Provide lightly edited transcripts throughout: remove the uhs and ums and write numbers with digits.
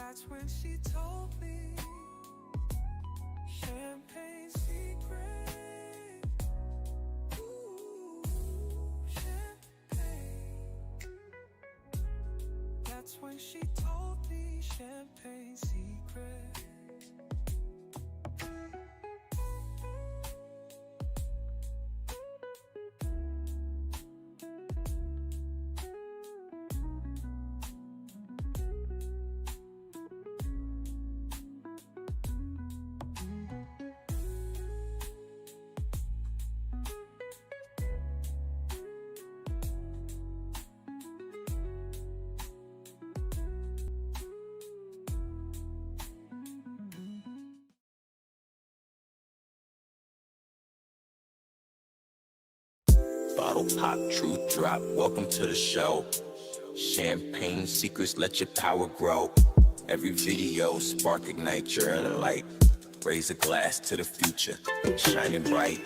That's when she told me champagne secret. Ooh, champagne. That's when she told me champagne secret. Bottle pop, truth drop, welcome to the show. Champagne secrets, let your power grow. Every video, spark, ignite your inner light. Raise a glass to the future, shining bright.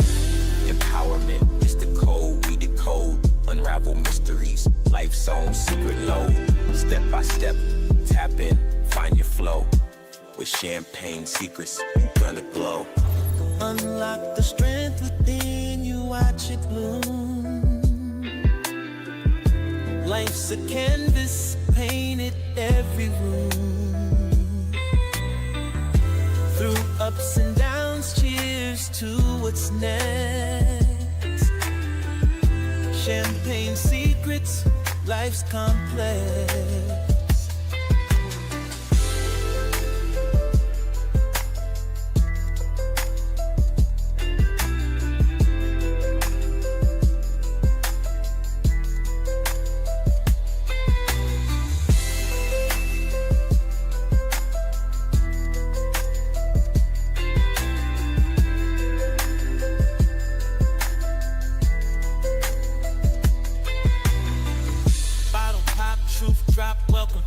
Empowerment is the code, we decode. Unravel mysteries, life's own secret load. Step by step, tap in, find your flow. With champagne secrets, you gonna glow. Unlock the strength within you, watch it bloom. Life's a canvas, painted every room. Through ups and downs, cheers to what's next. Champagne secrets, life's complex.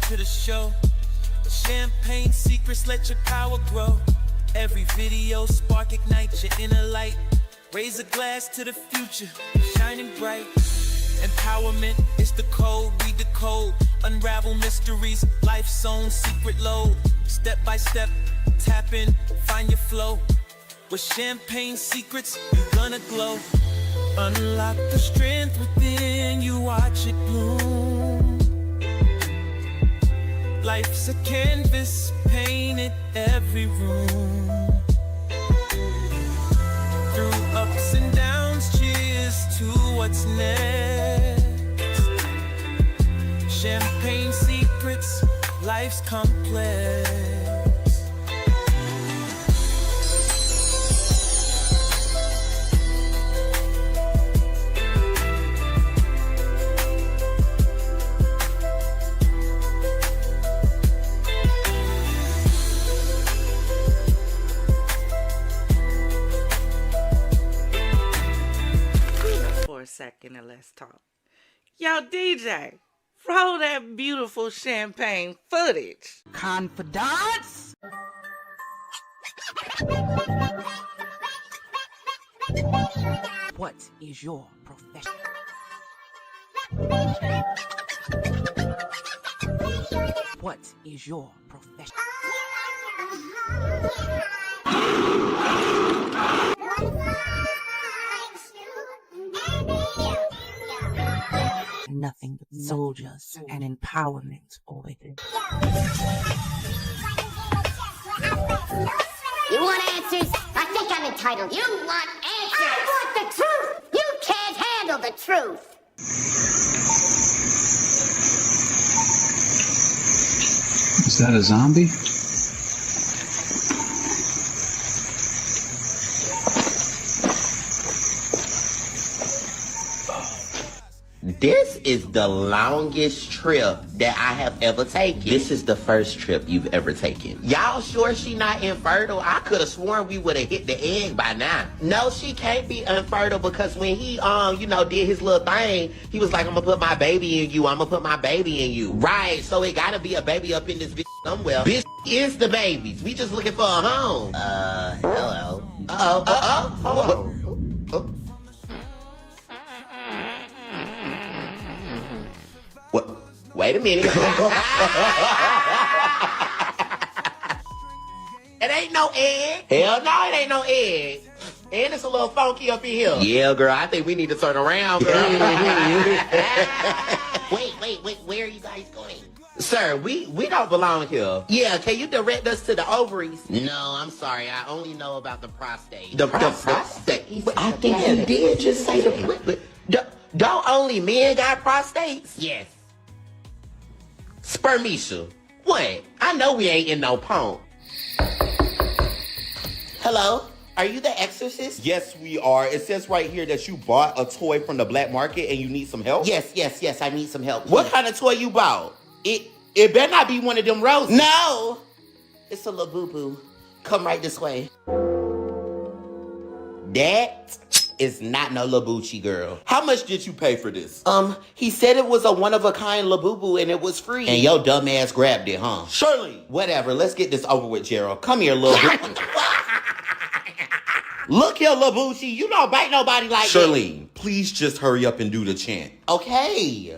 To the show, champagne secrets, let your power grow. Every video, spark, ignite your inner light. Raise a glass to the future, shining bright. Empowerment is the code, we decode. Unravel mysteries, life's own secret load. Step by step, tap in, find your flow. With champagne secrets, you're gonna glow. Unlock the strength within you, watch it bloom. Life's a canvas, painted every room. Through ups and downs, cheers to what's next. Champagne secrets, life's complex. Second and let's talk. Yo, DJ, roll that beautiful champagne footage. Confidante? What is your profession? What is your profession? Nothing but soldiers and empowerment over there. You want answers? I think I'm entitled. You want answers? I want the truth! You can't handle the truth! Is that a zombie? This is the longest trip that I have ever taken. This is the first trip you've ever taken. Y'all sure she not infertile? I could have sworn we would have hit the egg by now. No, she can't be infertile because when he, did his little thing, he was like, I'm gonna put my baby in you. I'm gonna put my baby in you. Right, so it gotta be a baby up in this bitch somewhere. Bitch is the babies. We just looking for a home. Hello. Hello. What? Wait a minute. It ain't no egg. Hell no, it ain't no egg. And it's a little funky up in here. Yeah, girl, I think we need to turn around, girl. Wait, where are you guys going? Sir, we don't belong here. Yeah, can you direct us to the ovaries? No, I'm sorry. I only know about the prostate. The prostate? I think he did just say the... Don't only men got prostates? Yes. Spermisha. What? I know we ain't in no pump. Hello? Are you the exorcist? Yes, we are. It says right here that you bought a toy from the black market and you need some help? Yes, I need some help. What kind of toy you bought? It better not be one of them roses. No! It's a little boo-boo. Come right this way. That is not no Labucci, girl. How much did you pay for this? He said it was a one-of-a-kind Labubu and it was free. And your dumb ass grabbed it, huh? Shirley! Whatever, let's get this over with, Gerald. Come here, little boo. Look here, Labucci. You don't bite nobody like that. Shirley, please just hurry up and do the chant. Okay.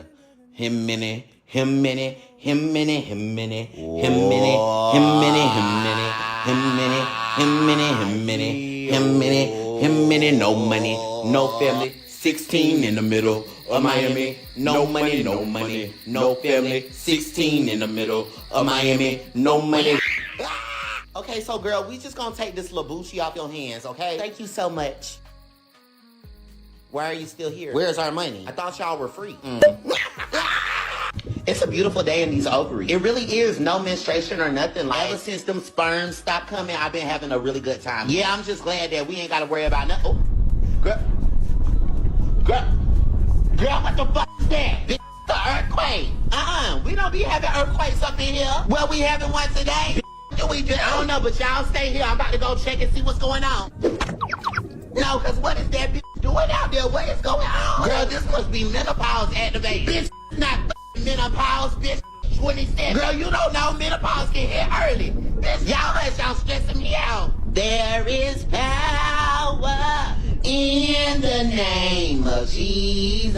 Him minute, him minute, him minute, him minute, him minute, him minute, him minute, him minute, him minute, him minute, him minute, him minute, no money, no family, 16 in the middle of Miami, no money, no money, no family, 16 in the middle of Miami, no money. Okay, so girl, we just gonna take this Labucci off your hands, okay? Thank you so much. Why are you still here? Where's our money? I thought y'all were free. It's a beautiful day in these ovaries. It really is. No menstruation or nothing. Like, ever since them sperms stopped coming, I've been having a really good time. Yeah, I'm just glad that we ain't gotta worry about nothing. Oh. Girl, what the fuck is that? Bitch, the earthquake. We don't be having earthquakes up in here. Well, we having one today. I don't know, but y'all stay here. I'm about to go check and see what's going on. No, because what is that bitch doing out there? What is going on? Girl, this must be menopause activated. Bitch, not menopause, bitch. 27. Girl, you don't know menopause can hit early. Bitch, y'all stressing me out. There is power in the name of Jesus.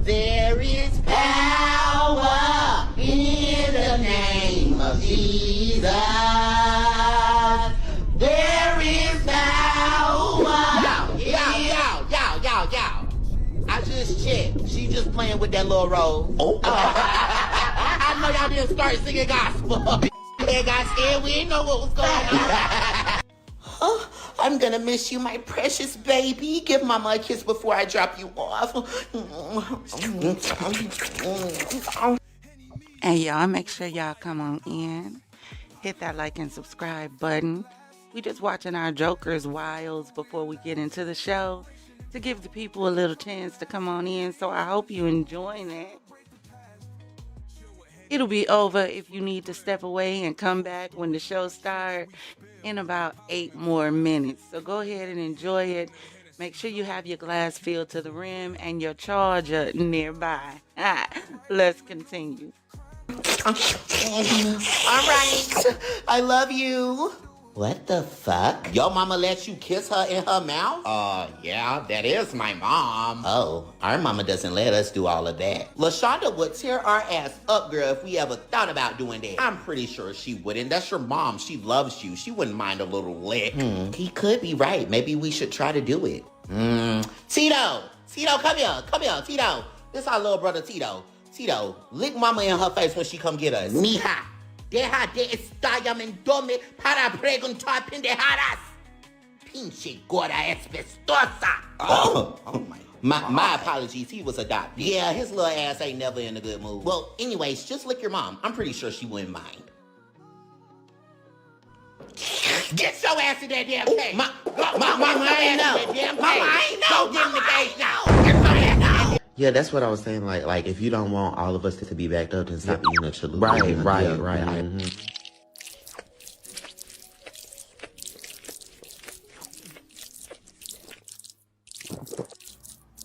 There is power in the name of Jesus. There is power. Yo. I just checked. She just playing with that little role. Oh. I know y'all didn't start singing gospel. They got scared. We didn't know what was going on. Oh, I'm gonna miss you, my precious baby. Give mama a kiss before I drop you off. And y'all make sure y'all come on in. Hit that like and subscribe button. We just watching our jokers' wiles before we get into the show to give the people a little chance to come on in. So I hope you enjoying it. It'll be over if you need to step away and come back when the show starts in about 8 more minutes. So go ahead and enjoy it. Make sure you have your glass filled to the rim and your charger nearby. Let's continue. All right. I love you. What the fuck? Your mama let you kiss her in her mouth? Yeah, that is my mom. Oh, our mama doesn't let us do all of that. LaShonda would tear our ass up, girl, if we ever thought about doing that. I'm pretty sure she wouldn't. That's your mom. She loves you. She wouldn't mind a little lick. He could be right. Maybe we should try to do it. Tito, come here, Tito. This our little brother, Tito. Tito, lick mama in her face when she come get us. Mija. Deja de estallarme para preguntar pendejadas. Pinche gorda espestosa. Oh my apologies. He was adopted. Yeah, his little ass ain't never in a good mood. Well, anyways, just lick your mom. I'm pretty sure she wouldn't mind. Get your ass in that damn cage. Mama, I ain't know. Mama, I ain't know. Go get in the cage now. Yeah, that's what I was saying. Like if you don't want all of us to be backed up, then stop eating a chalupa. Right. Mm-hmm.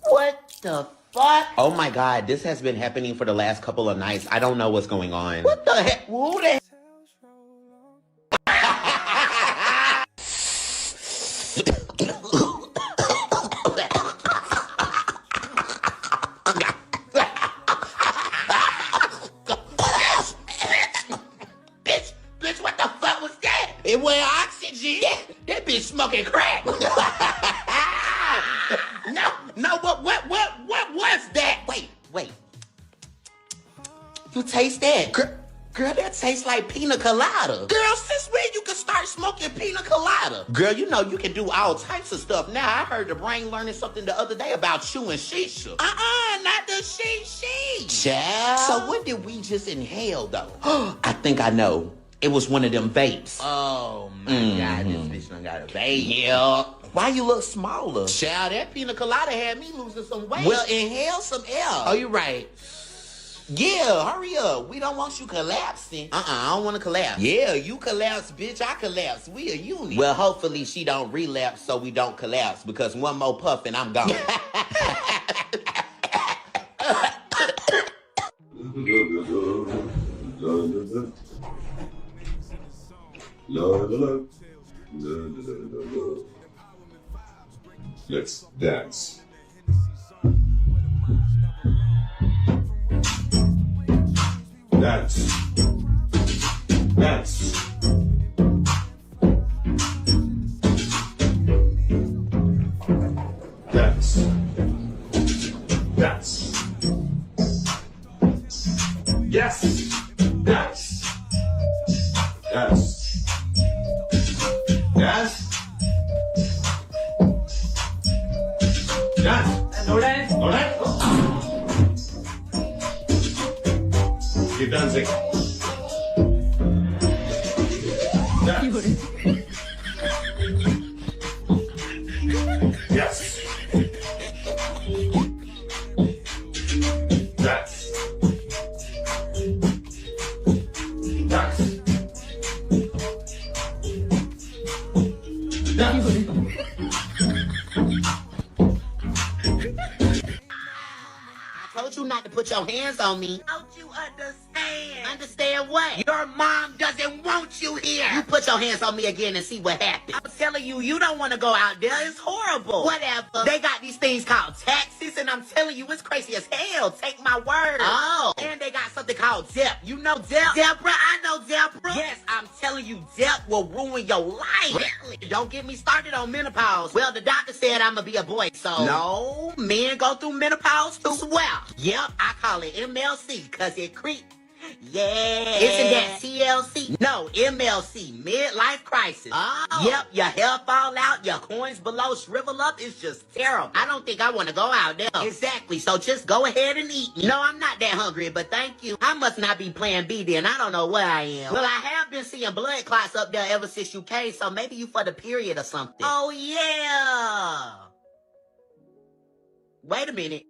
What the fuck? Oh my God, this has been happening for the last couple of nights. I don't know what's going on. What the heck? Who the heck? Bitch, what the It was oxygen. That bitch smoking crack. No, what was that? Wait. You taste that? Girl, that tastes like pina colada. Girl, since when you can start smoking pina colada? Girl, you know you can do all types of stuff now. I heard the brain learning something the other day about chewing shisha. Not the shisha. Child. So what did we just inhale, though? I think I know. It was one of them vapes. Oh, my God, this bitch done got a vape. Yeah. Why you look smaller? Child, that pina colada had me losing some weight. Well, inhale some air. Oh, you right. Yeah, hurry up. We don't want you collapsing. I don't want to collapse. Yeah, you collapse, bitch. I collapse. We a unit. Well, hopefully she don't relapse so we don't collapse, because one more puff and I'm gone. Let's dance. Dance. Dance. Dance. Dance. Yes. Dance. Dance. Dance. Dance. No dance. No dance. Keep dancing. Dance. Yes. Dance. Dance. Dance. I told you not to put your hands on me. Don't you understand? Understand what? Your mom doesn't want you here. You put your hands on me again and see what happens. I'm telling you, you don't want to go out there. It's horrible. Whatever. They got these things called taxis, and I'm telling you, it's crazy as hell. Take my word. Oh. And they got something called DEP. You know DEP? Deborah, I know Deborah. Yes, I'm telling you, DEP will ruin your life. Really? Don't get me started on menopause. Well, the doctor said I'm going to be a boy, so. No, men go through menopause too. Well, yep, I call it MLC, because it creeps. Yeah. Isn't that TLC? No, MLC, midlife crisis. Oh. Yep, your hair fall out, your coins below shrivel up. It's just terrible. I don't think I want to go out there. Exactly, so just go ahead and eat. No, I'm not that hungry, but thank you. I must not be playing B then. I don't know where I am. Well, I have been seeing blood clots up there ever since you came, so maybe you for the period or something. Oh, yeah. Wait a minute.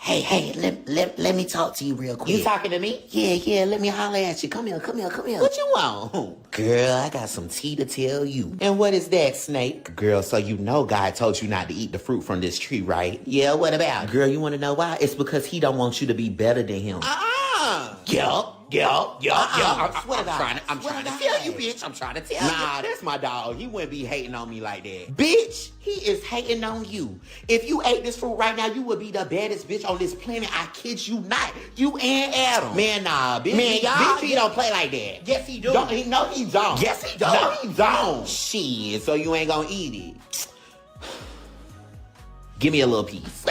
Hey, let me talk to you real quick. You talking to me? Yeah, let me holler at you. Come here. What you want? Girl, I got some tea to tell you. And what is that, Snake? Girl, so you know God told you not to eat the fruit from this tree, right? Yeah, what about? Girl, you want to know why? It's because he don't want you to be better than him. Yup. I'm trying to tell you, bitch. I'm trying to tell you. Nah, that's my dog. He wouldn't be hating on me like that. Bitch, he is hating on you. If you ate this fruit right now, you would be the baddest bitch on this planet. I kid you not. You and Adam. Man, nah, bitch. Man, y'all. Bitch, he don't play like that. Yes, he do. No, he don't. Yes, he don't. No, he don't. Shit, so you ain't gonna eat it. Give me a little piece.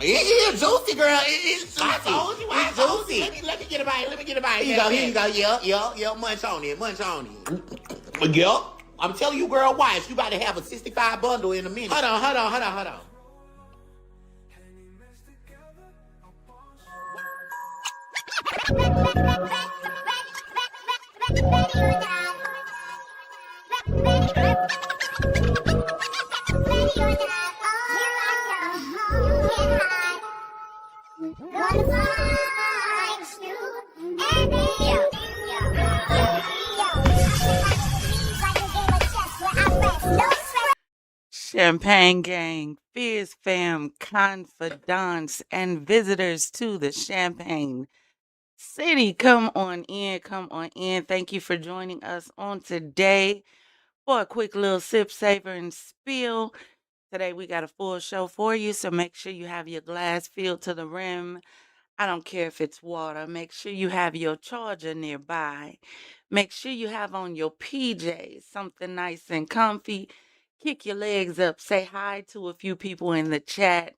It's juicy, girl. It's juicy. It's juicy. Let me get a bite. Here you go. Yeah. Munch on it. Yup. I'm telling you, girl, watch. You about to have a 65 bundle in a minute. Hold on. Champagne Gang, FizzFam, Confidants, and visitors to the Champagne City. Come on in. Thank you for joining us on today for a quick little sip, savor, and spill. Today we got a full show for you, so make sure you have your glass filled to the rim. I don't care if it's water. Make sure you have your charger nearby. Make sure you have on your PJs, something nice and comfy. Kick your legs up. Say hi to a few people in the chat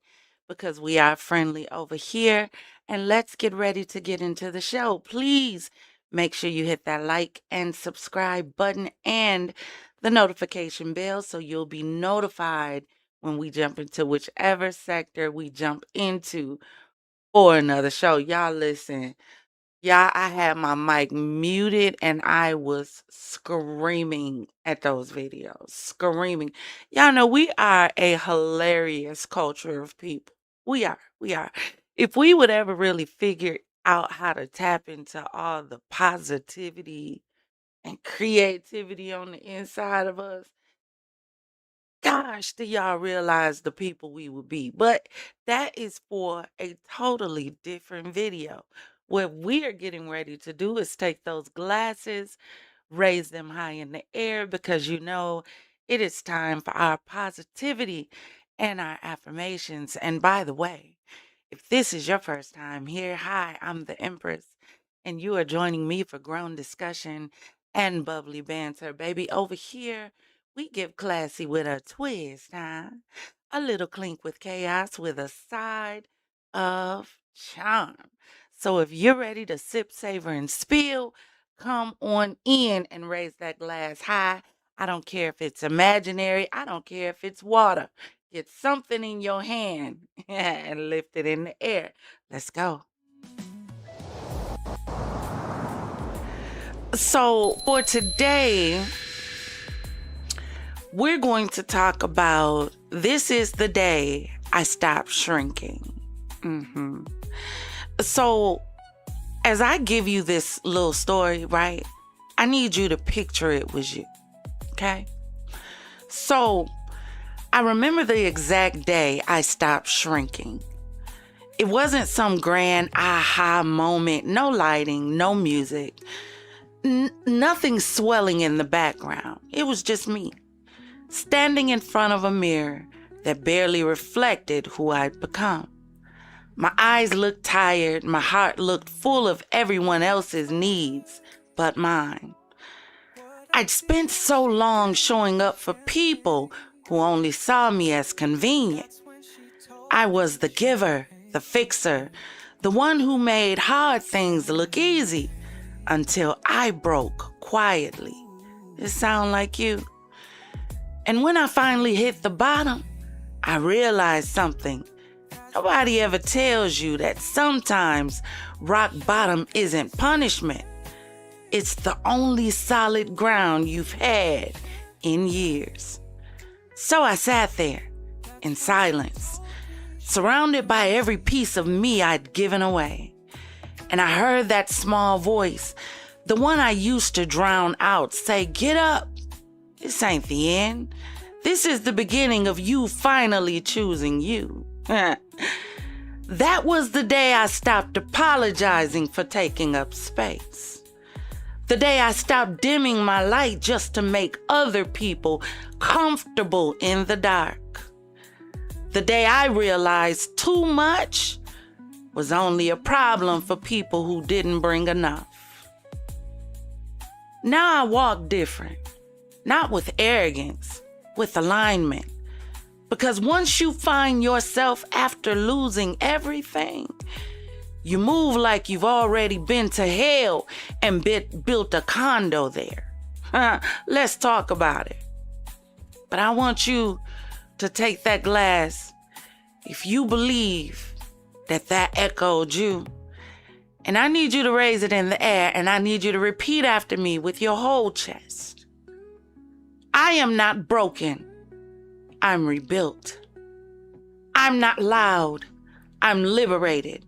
because we are friendly over here. And let's get ready to get into the show. Please make sure you hit that like and subscribe button and the notification bell so you'll be notified when we jump into whichever sector we jump into for another show. Y'all listen. Y'all, I had my mic muted and I was screaming at those videos. Screaming. Y'all know we are a hilarious culture of people. We are. We are. If we would ever really figure out how to tap into all the positivity and creativity on the inside of us, gosh, do y'all realize the people we would be? But that is for a totally different video. What we are getting ready to do is take those glasses, raise them high in the air because you know it is time for our positivity and our affirmations. And by the way, if this is your first time here, hi, I'm the Empress, and you are joining me for grown discussion and bubbly banter. Baby, over here, we give classy with a twist, huh? A little clink with chaos with a side of charm. So if you're ready to sip, savor, and spill, come on in and raise that glass high. I don't care if it's imaginary. I don't care if it's water. Get something in your hand and lift it in the air. Let's go. So for today, we're going to talk about this is the day I stopped shrinking. So as I give you this little story, right, I need you to picture it was you, okay? So I remember the exact day I stopped shrinking. It wasn't some grand aha moment, no lighting, no music, nothing swelling in the background. It was just me, standing in front of a mirror that barely reflected who I'd become. My eyes looked tired, my heart looked full of everyone else's needs but mine. I'd spent so long showing up for people who only saw me as convenient. I was the giver, the fixer, the one who made hard things look easy until I broke quietly. It sound like you? And when I finally hit the bottom, I realized something. Nobody ever tells you that sometimes rock bottom isn't punishment. It's the only solid ground you've had in years. So I sat there in silence, surrounded by every piece of me I'd given away. And I heard that small voice, the one I used to drown out, say, "Get up. This ain't the end. This is the beginning of you finally choosing you." That was the day I stopped apologizing for taking up space. The day I stopped dimming my light just to make other people comfortable in the dark. The day I realized too much was only a problem for people who didn't bring enough. Now I walk different, not with arrogance, with alignment. Because once you find yourself after losing everything, you move like you've already been to hell and built a condo there. Let's talk about it. But I want you to take that glass, if you believe that echoed you, and I need you to raise it in the air, and I need you to repeat after me with your whole chest. I am not broken. I'm rebuilt. I'm not loud. I'm liberated.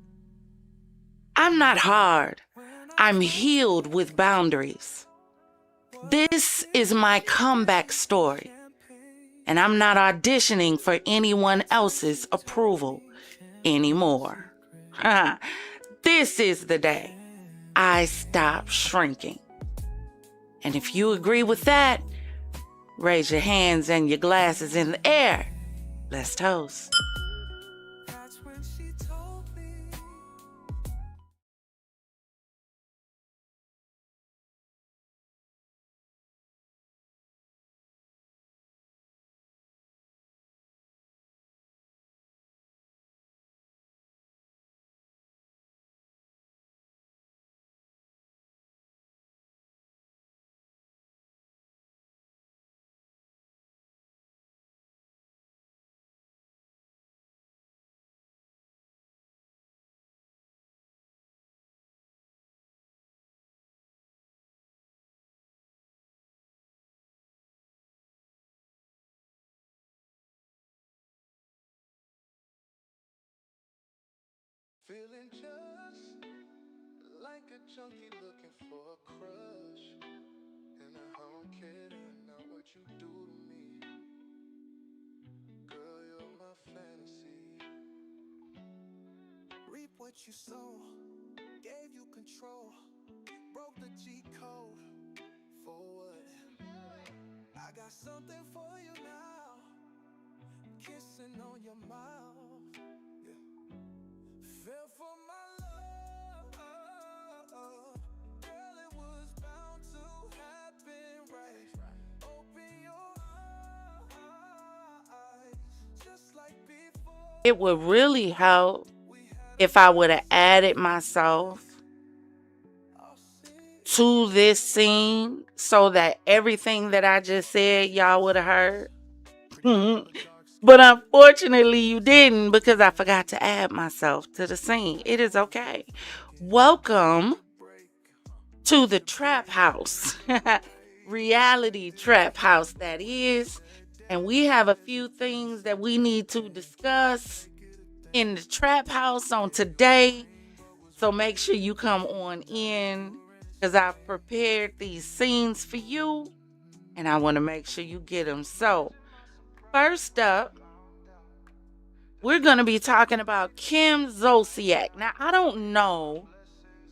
I'm not hard. I'm healed with boundaries. This is my comeback story, and I'm not auditioning for anyone else's approval anymore. This is the day I stop shrinking. And if you agree with that, raise your hands and your glasses in the air. Let's toast. That's when she told me Feeling just like a junkie looking for a crush. And I don't care now what you do to me. Girl, you're my fantasy. Reap what you sow, gave you control, broke the G code. For what? I got something for you now. Kissing on your mouth. Yeah. Fell for my love. Girl, it was bound to happen, right? Open your eyes, just like before. It would really help if I would have added myself to this scene so that everything that I just said y'all would have heard. But unfortunately you didn't, because I forgot to add myself to the scene. It is okay. Welcome to the trap house. Reality trap house, that is. And we have a few things that we need to discuss in the trap house on today. So make sure you come on in, because I've prepared these scenes for you and I want to make sure you get them. So first up, we're going to be talking about Kim Zolciak. Now, I don't know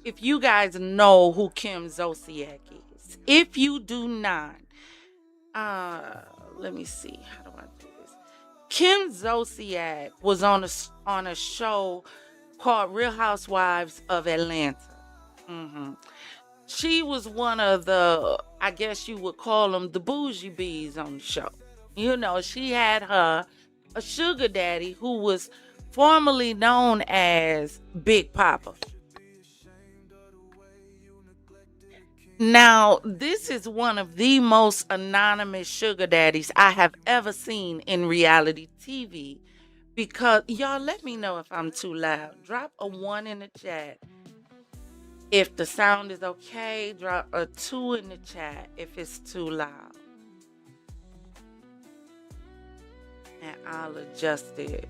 if you guys know who Kim Zolciak is. If you do not, let me see. How do I do this? Kim Zolciak was on a show called Real Housewives of Atlanta. She was one of the, I guess you would call them, the bougie bees on the show. You know, she had a sugar daddy who was formerly known as Big Papa. Now, this is one of the most anonymous sugar daddies I have ever seen in reality TV. Because, y'all, let me know if I'm too loud. Drop a 1 in the chat if the sound is okay. Drop a 2 in the chat if it's too loud. And I'll adjust it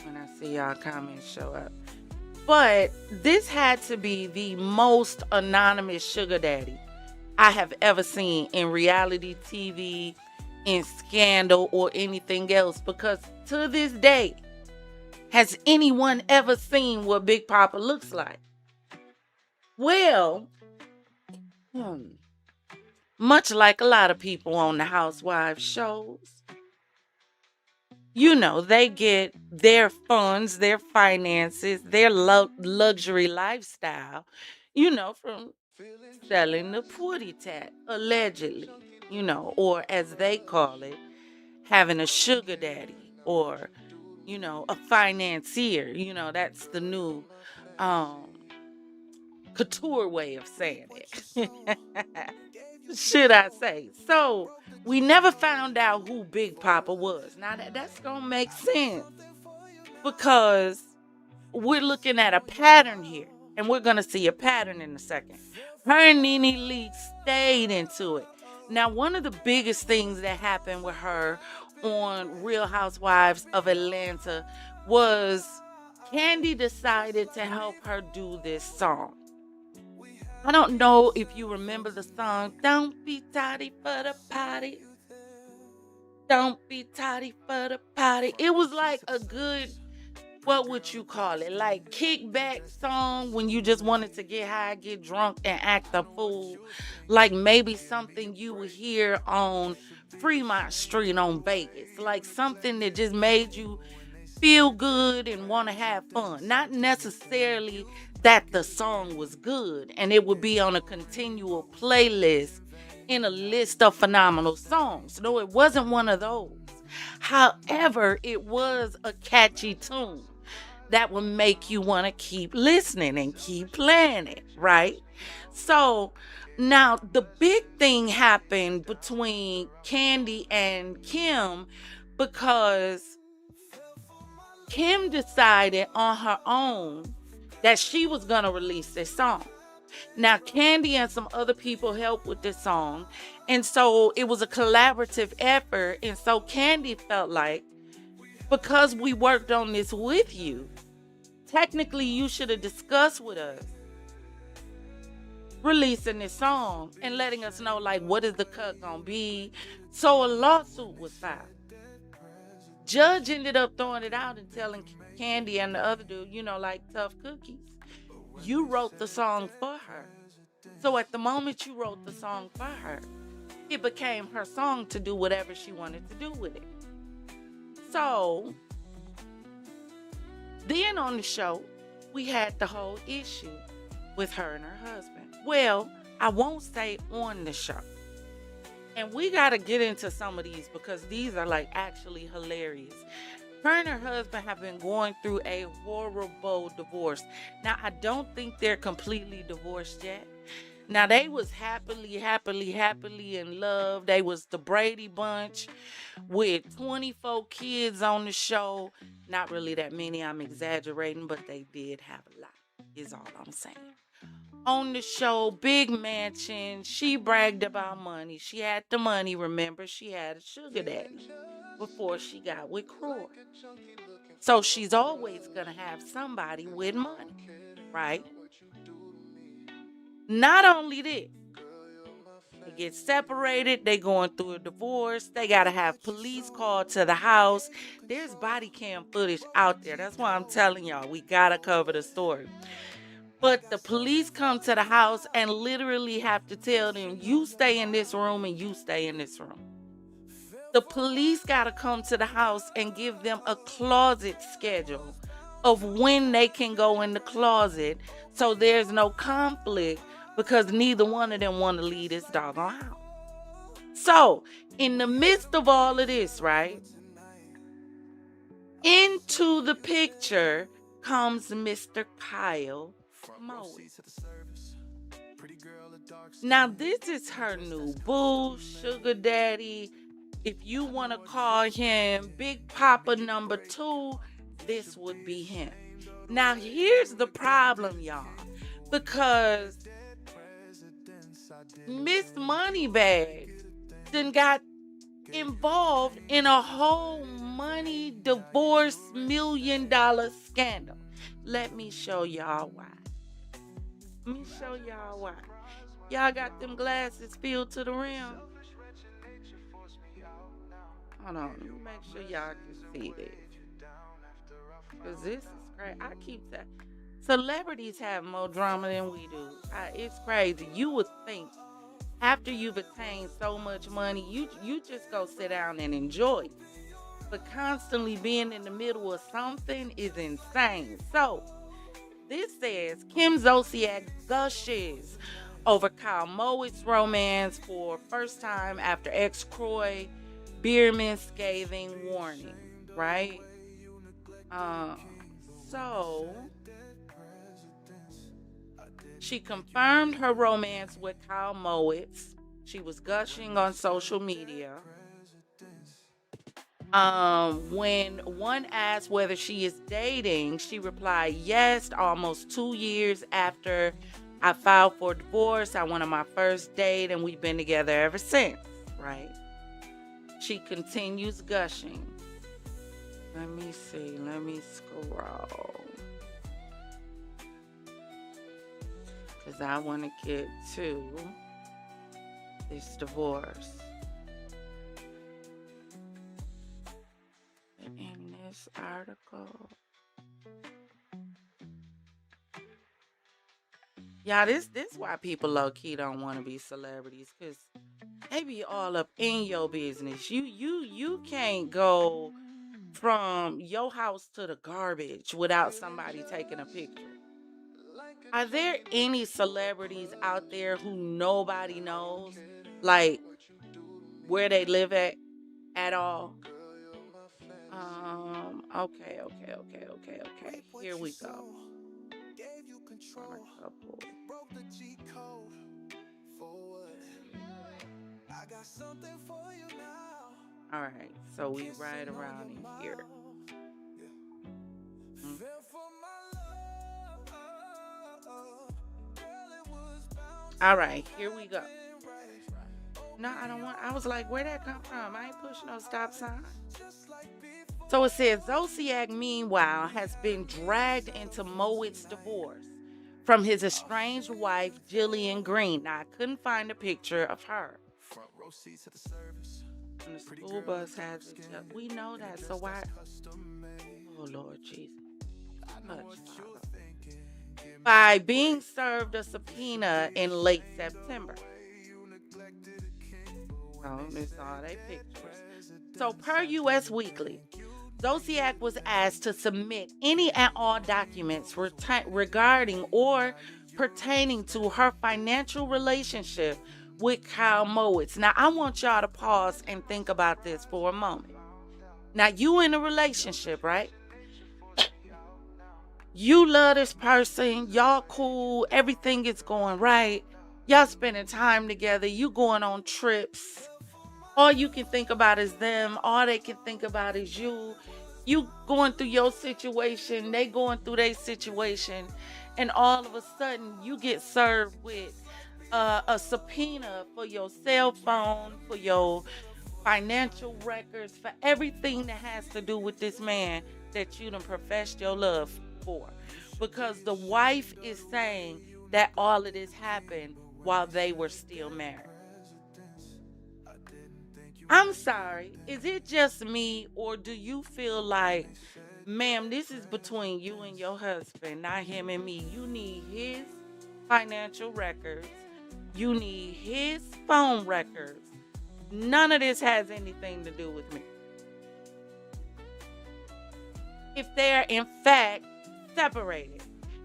when I see y'all comments show up. But this had to be the most anonymous sugar daddy I have ever seen in reality TV, in Scandal, or anything else. Because to this day, has anyone ever seen what Big Papa looks like? Well, much like a lot of people on the Housewives shows, you know, they get their funds, their finances, their luxury lifestyle, you know, from selling the putty tat, allegedly, you know, or as they call it, having a sugar daddy, or, you know, a financier. You know, that's the new couture way of saying it. Should I say. So we never found out who Big Papa was. Now that's gonna make sense, because we're looking at a pattern here, and we're gonna see a pattern in a second. Her and Nene Leakes stayed into it. Now, one of the biggest things that happened with her on Real Housewives of Atlanta was Kandi decided to help her do this song. I don't know if you remember the song, Don't Be Tardy for the Party. Don't be tardy for the party. It was like a good, what would you call it? Like kickback song when you just wanted to get high, get drunk, and act a fool. Like maybe something you would hear on Fremont Street on Vegas. Like something that just made you feel good and want to have fun. Not necessarily that the song was good and it would be on a continual playlist in a list of phenomenal songs. No, it wasn't one of those. However, it was a catchy tune that would make you want to keep listening and keep playing it, right? So now the big thing happened between Kandi and Kim, because Kim decided on her own that she was going to release this song. Now, Kandi and some other people helped with this song, and so it was a collaborative effort. And so Kandi felt like, because we worked on this with you, technically you should have discussed with us releasing this song and letting us know, like, what is the cut gonna be. So a lawsuit was filed. Judge ended up throwing it out and telling Candy and the other dude, you know, like Tough Cookies, you wrote the song for her. So at the moment you wrote the song for her, it became her song to do whatever she wanted to do with it. So then on the show, we had the whole issue with her and her husband. Well, I won't say on the show. And we got to get into some of these because these are like actually hilarious. Her and her husband have been going through a horrible divorce. Now, I don't think they're completely divorced yet. Now, they was happily in love. They was the Brady Bunch with 24 kids on the show. Not really that many, I'm exaggerating, but they did have a lot, is all I'm saying. On the show, big mansion. She bragged about money. She had the money, remember? She had a sugar daddy before she got with Croy. So she's always going to have somebody with money, right? Not only this, they get separated, they going through a divorce, they got to have police called to the house. There's body cam footage out there. That's why I'm telling y'all, we got to cover the story. But the police come to the house and literally have to tell them, you stay in this room and you stay in this room. The police got to come to the house and give them a closet schedule of when they can go in the closet so there's no conflict because neither one of them want to leave this doggone house. So, in the midst of all of this, right, into the picture comes Mr. Kyle Mowat. Now, this is her new boo, sugar daddy. If you want to call him Big Papa number 2, this would be him. Now, here's the problem, y'all. Because Miss Moneybags then got involved in a whole money divorce $1 million scandal. Let me show y'all why. Y'all got them glasses filled to the rim. Hold on, let me make sure y'all can see this. Because this is crazy. I keep that. Celebrities have more drama than we do. It's crazy. You would think after you've attained so much money, you just go sit down and enjoy it. But constantly being in the middle of something is insane. So, this says Kim Zolciak gushes over Kyle Mowat's romance for first time after ex-Croy Biermann scathing warning, right? So she confirmed her romance with Kyle Mowat. She was gushing on social media. When one asked whether she is dating, she replied, yes, almost 2 years after I filed for divorce. I went on my first date and we've been together ever since, right? She continues gushing. Let me see. Let me scroll. Because I want to get to this divorce. In this article. Y'all, this why people low-key don't want to be celebrities. Because they be all up in your business. You can't go from your house to the garbage without somebody taking a picture. Are there any celebrities out there who nobody knows, like where they live at all? Okay. Here we go. All right, so we right around in here. All right, here we go. No, I don't want. I was like, where'd that come from? I ain't pushing no stop sign. So it says Zodiac, meanwhile, has been dragged into Mowitt's divorce from his estranged wife, Jillian Green. Now, I couldn't find a picture of her. And the school bus has it. We know that, so why? Oh, Lord Jesus. By being served a subpoena in late September. Oh, this all they pictures. So, per U.S. Weekly, Zodiac was asked to submit any and all documents regarding or pertaining to her financial relationship with Kyle Mowitz. Now, I want y'all to pause and think about this for a moment. Now, you in a relationship, right? You love this person. Y'all cool. Everything is going right. Y'all spending time together. You going on trips. All you can think about is them. All they can think about is you. You going through your situation. They going through their situation. And all of a sudden, you get served with a subpoena for your cell phone, for your financial records, for everything that has to do with this man that you done professed your love for. Because the wife is saying that all of this happened while they were still married. I'm sorry, is it just me, or do you feel like, ma'am, this is between you and your husband, not him and me? You need his financial records. You need his phone records. None of this has anything to do with me. If they're in fact separated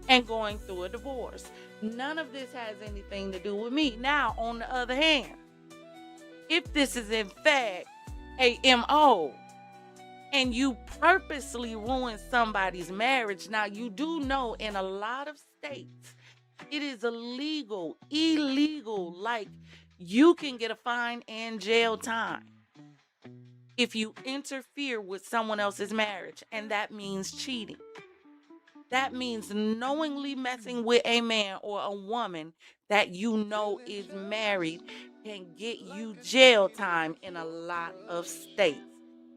and going through a divorce, none of this has anything to do with me. Now, on the other hand, if this is in fact a MO and you purposely ruin somebody's marriage, now you do know in a lot of states, it is illegal, like you can get a fine and jail time if you interfere with someone else's marriage, and that means cheating. That means knowingly messing with a man or a woman that you know is married can get you jail time in a lot of states.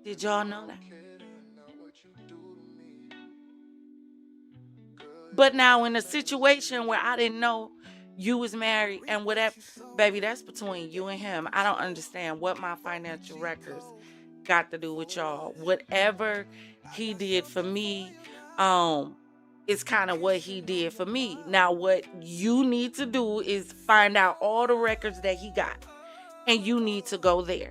Did y'all know that? But now in a situation where I didn't know you was married and whatever, baby, that's between you and him. I don't understand what my financial records got to do with y'all. Whatever he did for me, it's kind of what he did for me. Now, what you need to do is find out all the records that he got, and you need to go there.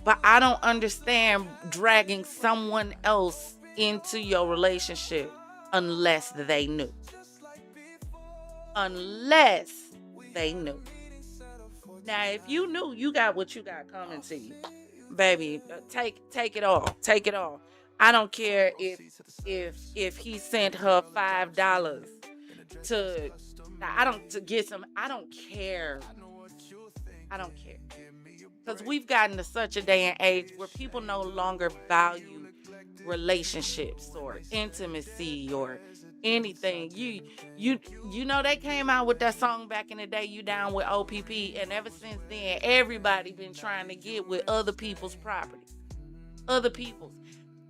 But I don't understand dragging someone else into your relationship unless they knew. Unless they knew. Now, if you knew, you got what you got coming to you. Baby, take it all. Take it all. I don't care if he sent her $5 to get some. I don't care. Because we've gotten to such a day and age where people no longer value relationships or intimacy or anything. You know, they came out with that song back in the day, You Down with OPP, and ever since then everybody been trying to get with other people's property. Other people's.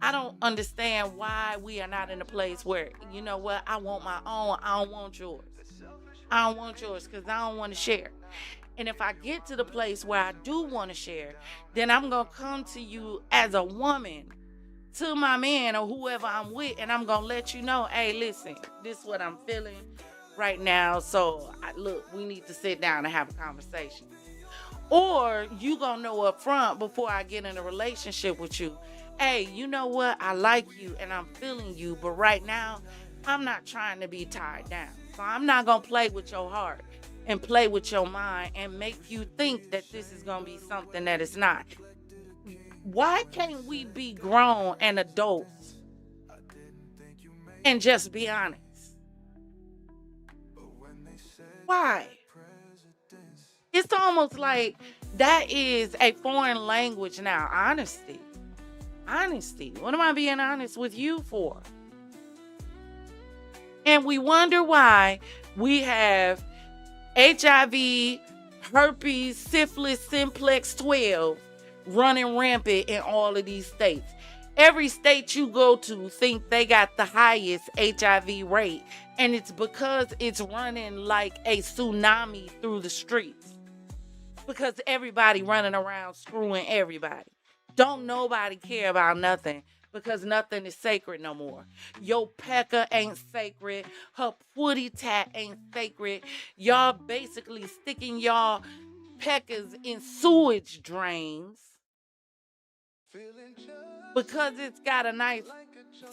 I don't understand why we are not in a place where, you know what, I want my own, I don't want yours. I don't want yours because I don't want to share. And if I get to the place where I do want to share, then I'm going to come to you as a woman, to my man or whoever I'm with, and I'm going to let you know, hey, listen, this is what I'm feeling right now. So, look, we need to sit down and have a conversation. Or you going to know up front before I get in a relationship with you, hey, you know what? I like you and I'm feeling you, but right now, I'm not trying to be tied down. So I'm not going to play with your heart and play with your mind and make you think that this is going to be something that it's not. Why can't we be grown and adults and just be honest? Why? It's almost like that is a foreign language now. Honesty. What am I being honest with you for? And we wonder why we have HIV, herpes, syphilis, simplex 12 running rampant in all of these states. Every state you go to think they got the highest HIV rate, and it's because it's running like a tsunami through the streets. Because everybody running around screwing everybody. Don't nobody care about nothing because nothing is sacred no more. Your pecker ain't sacred. Her footy tat ain't sacred. Y'all basically sticking y'all peckers in sewage drains because it's got a nice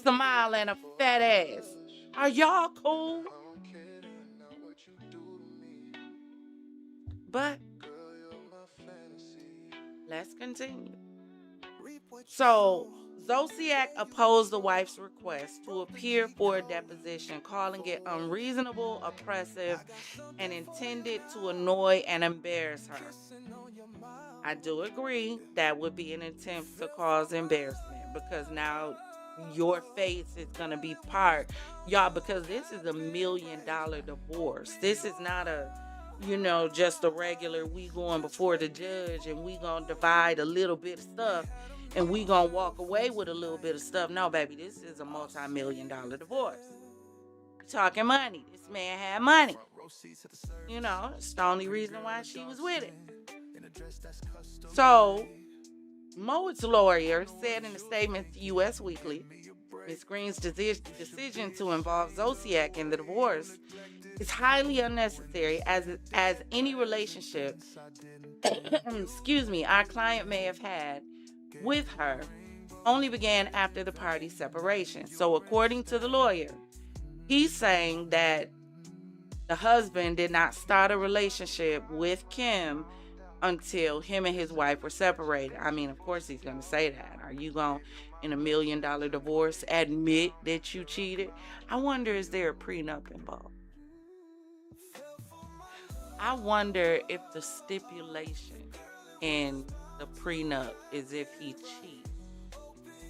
smile and a fat ass. Are y'all cool? But let's continue. So, Zodiac opposed the wife's request to appear for a deposition, calling it unreasonable, oppressive, and intended to annoy and embarrass her. I do agree that would be an attempt to cause embarrassment because now your face is going to be part, y'all, because this is $1 million divorce. This is not a, just a regular, we going before the judge and we going to divide a little bit of stuff and we going to walk away with a little bit of stuff. No, baby, this is a multi-million dollar divorce. We're talking money. This man had money. It's the only reason why she was with it. So, Moat's lawyer said in a statement to U.S. Weekly, Ms. Green's decision to involve Zodiac in the divorce is highly unnecessary as any relationship, our client may have had with her only began after the party's separation. So according to the lawyer, he's saying that the husband did not start a relationship with Kim until him and his wife were separated. I mean, of course he's going to say that. Are you going, in $1 million divorce, admit that you cheated? I wonder, is there a prenup involved? I wonder if the stipulation in the prenup is if he cheats,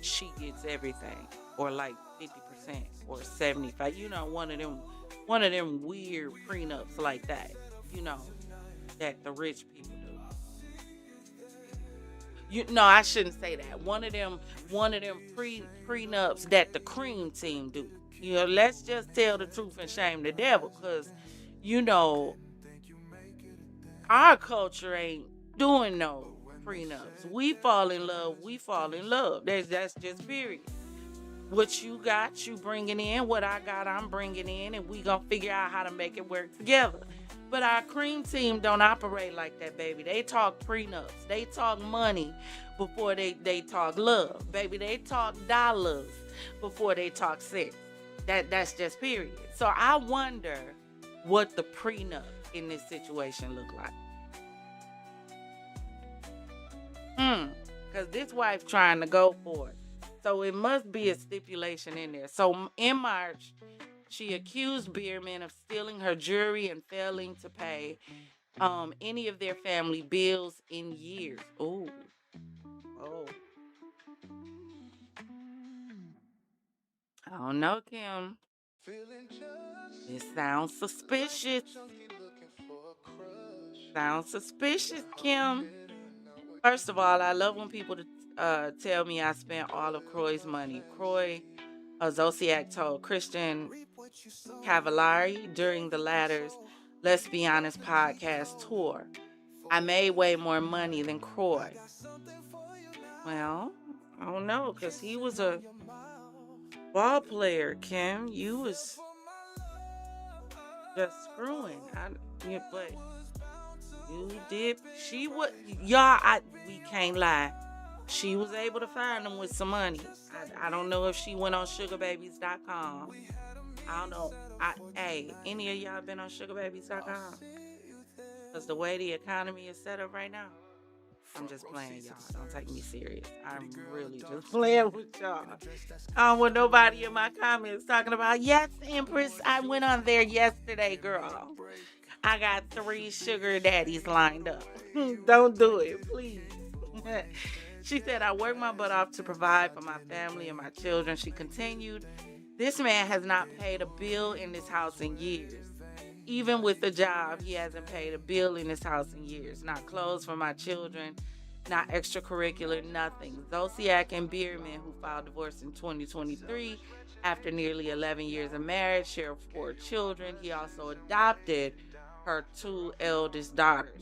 she gets everything, or like 50% or 75%. One of them weird prenups like that. That the rich people do. No, I shouldn't say that. One of them prenups that the cream team do. Let's just tell the truth and shame the devil, because our culture ain't doing no prenups. We fall in love. That's just period. What you got, you bringing in. What I got, I'm bringing in, and we gonna figure out how to make it work together. But our cream team don't operate like that, baby. They talk prenups. They talk money before they talk love. Baby, they talk dollars before they talk sex. That's just period. So I wonder what the prenup in this situation look like. Because this wife trying to go for it. So it must be a stipulation in there. So in March, she accused Bierman of stealing her jewelry and failing to pay any of their family bills in years. Oh. I don't know, Kim. It sounds suspicious. Kim. First of all, I love when people tell me I spent all of Croy's money. Zodiac told Christian Cavallari during the latter's Let's Be Honest podcast tour, I made way more money than Croy. Well, I don't know, because he was a ball player, Kim. You was just screwing. But you did. She would. Y'all, we can't lie. She was able to find them with some money. I don't know if she went on sugarbabies.com. I don't know. Hey, any of y'all been on sugarbabies.com? Because the way the economy is set up right now, I'm just playing, y'all. Don't take me serious. I'm really just playing with y'all. I don't want nobody in my comments talking about, yes, Empress, I went on there yesterday, girl. I got 3 sugar daddies lined up. Don't do it, please. She said, I worked my butt off to provide for my family and my children. She continued, this man has not paid a bill in this house in years. Even with the job, he hasn't paid a bill in this house in years. Not clothes for my children, not extracurricular, nothing. Zolciak and Bierman, who filed divorce in 2023 after nearly 11 years of marriage, share 4 children. He also adopted her 2 eldest daughters.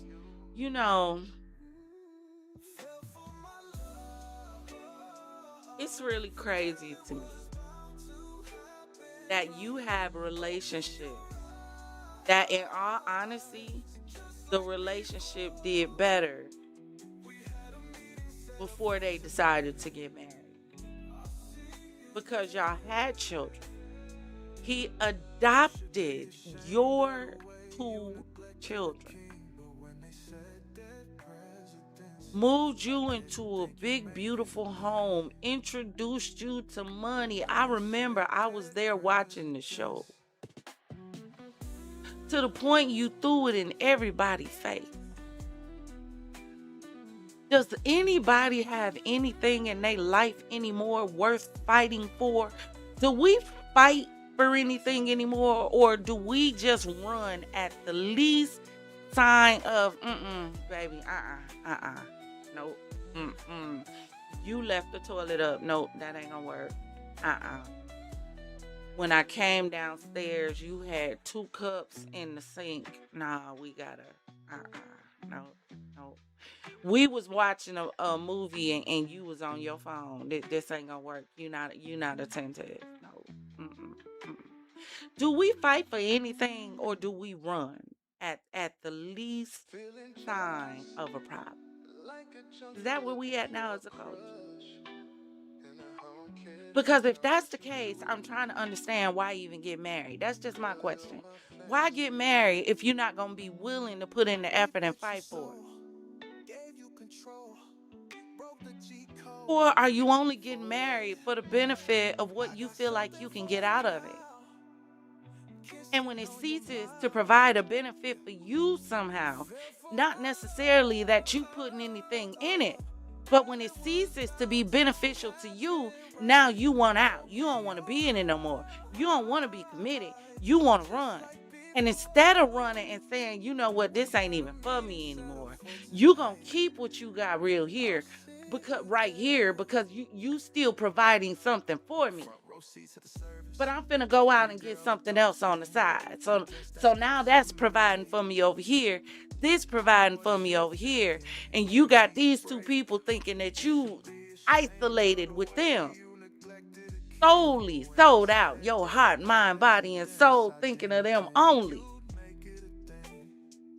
You know, it's really crazy to me that you have a relationship that, in all honesty, the relationship did better before they decided to get married. Because y'all had children. He adopted your 2 children. Moved you into a big, beautiful home. Introduced you to money. I remember I was there watching the show. To the point you threw it in everybody's face. Does anybody have anything in their life anymore worth fighting for? Do we fight for anything anymore? Or do we just run at the least sign of, baby, nope, you left the toilet up, nope, that ain't gonna work, When I came downstairs, you had 2 cups in the sink, nah, we gotta, no. We was watching a movie and you was on your phone. This ain't gonna work. You not attentive. No. Do we fight for anything, or do we run at the least sign of a problem? Is that where we at now as a culture? Because if that's the case, I'm trying to understand why you even get married. That's just my question. Why get married if you're not gonna be willing to put in the effort and fight for it? Or are you only getting married for the benefit of what you feel like you can get out of it? And when it ceases to provide a benefit for you somehow, not necessarily that you putting anything in it, but when it ceases to be beneficial to you, now you want out. You don't want to be in it no more. You don't want to be committed. You want to run. And instead of running and saying, you know what, this ain't even for me anymore, you going to keep what you got because you still providing something for me. But I'm finna go out and get something else on the side. So now that's providing for me over here. This providing for me over here. And you got these 2 people thinking that you isolated with them. Solely sold out your heart, mind, body, and soul, thinking of them only.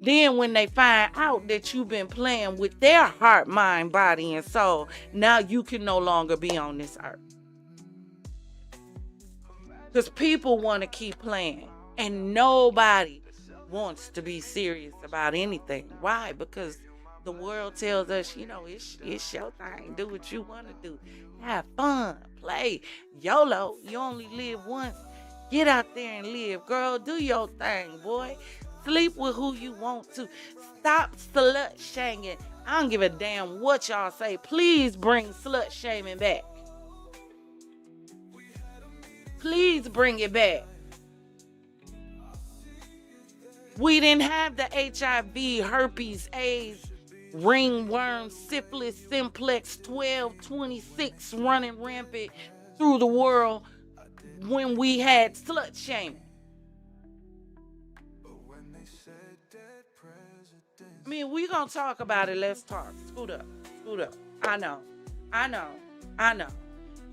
Then when they find out that you've been playing with their heart, mind, body, and soul, now you can no longer be on this earth. Because people want to keep playing. And nobody wants to be serious about anything. Why? Because the world tells us, it's your thing. Do what you want to do. Have fun. Play. YOLO. You only live once. Get out there and live. Girl, do your thing, boy. Sleep with who you want to. Stop slut shaming. I don't give a damn what y'all say. Please bring slut shaming back. Please bring it back. We didn't have the HIV, herpes, AIDS, ringworm, syphilis, simplex, 12, 26 running rampant through the world when we had slut shaming. I mean, we gonna talk about it. Let's talk. Scoot up. I know.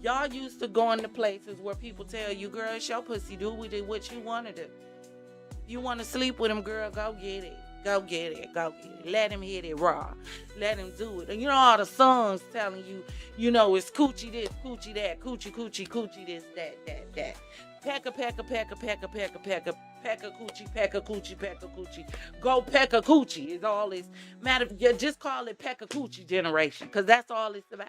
Y'all used to going to places where people tell you, girl, it's your pussy, do with it what you want to do. You want to sleep with him, girl, go get it. Go get it. Let him hit it raw. Let him do it. And all the songs telling you, it's coochie this, coochie that, coochie this, that. Peck a coochie. Go peck a coochie is all this matter. You just call it peck a coochie generation, because that's all it's about.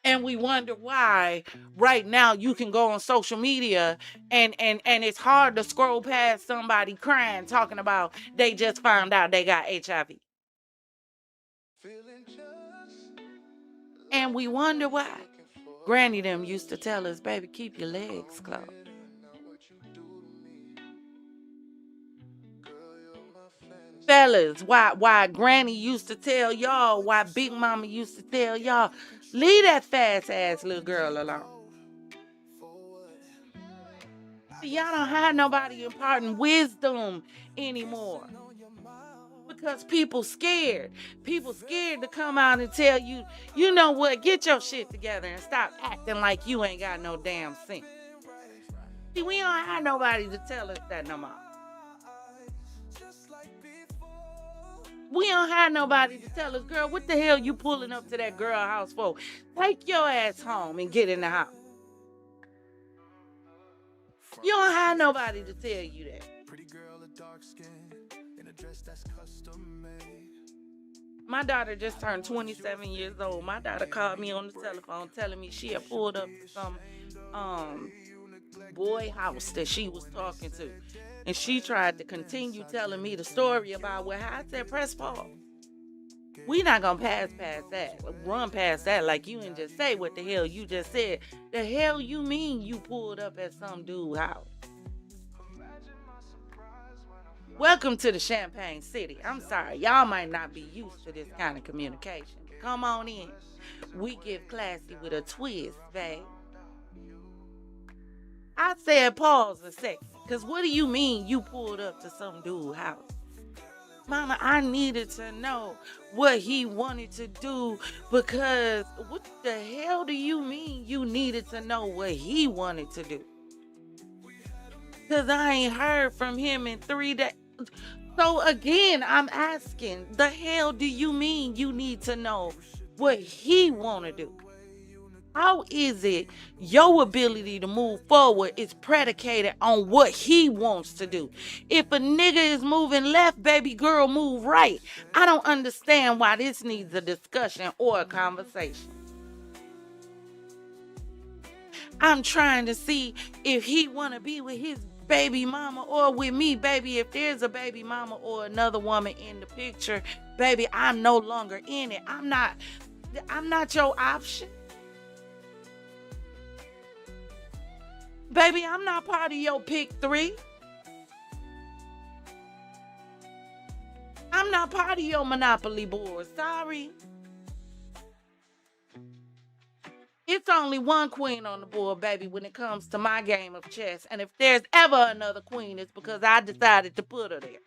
And we wonder why right now you can go on social media and it's hard to scroll past somebody crying, talking about they just found out they got HIV. And we wonder why. Granny them used to tell us, baby, keep your legs closed. fellas, why Granny used to tell y'all, why Big Mama used to tell y'all, leave that fast ass little girl alone. Y'all don't have nobody imparting wisdom anymore. Because people scared. People scared to come out and tell you, you know what, get your shit together and stop acting like you ain't got no damn sense. See, we don't have nobody to tell us that no more. We don't have nobody to tell us, girl, what the hell you pulling up to that girl house for? Take your ass home and get in the house. You don't have nobody to tell you that. My daughter just turned 27 years old. My daughter called me on the telephone telling me she had pulled up some boy house that she was talking to. And she tried to continue telling me the story about what I said, press pause. We not gonna pass past that. Run past that like you didn't just say what the hell you just said. The hell you mean you pulled up at some dude's house? Welcome to the Champagne City. I'm sorry, y'all might not be used to this kind of communication. Come on in. We get classy with a twist, babe. I said pause a second, because what do you mean you pulled up to some dude's house? Mama, I needed to know what he wanted to do, because what the hell do you mean you needed to know what he wanted to do? Because I ain't heard from him in 3 days. So again, I'm asking, the hell do you mean you need to know what he want to do? How is it your ability to move forward is predicated on what he wants to do? If a nigga is moving left, baby girl, move right. I don't understand why this needs a discussion or a conversation. I'm trying to see if he want to be with his baby mama or with me, baby. If there's a baby mama or another woman in the picture, baby, I'm no longer in it. I'm not your option. Baby, I'm not part of your pick 3. I'm not part of your Monopoly board. Sorry. It's only one queen on the board, baby, when it comes to my game of chess. And if there's ever another queen, it's because I decided to put her there.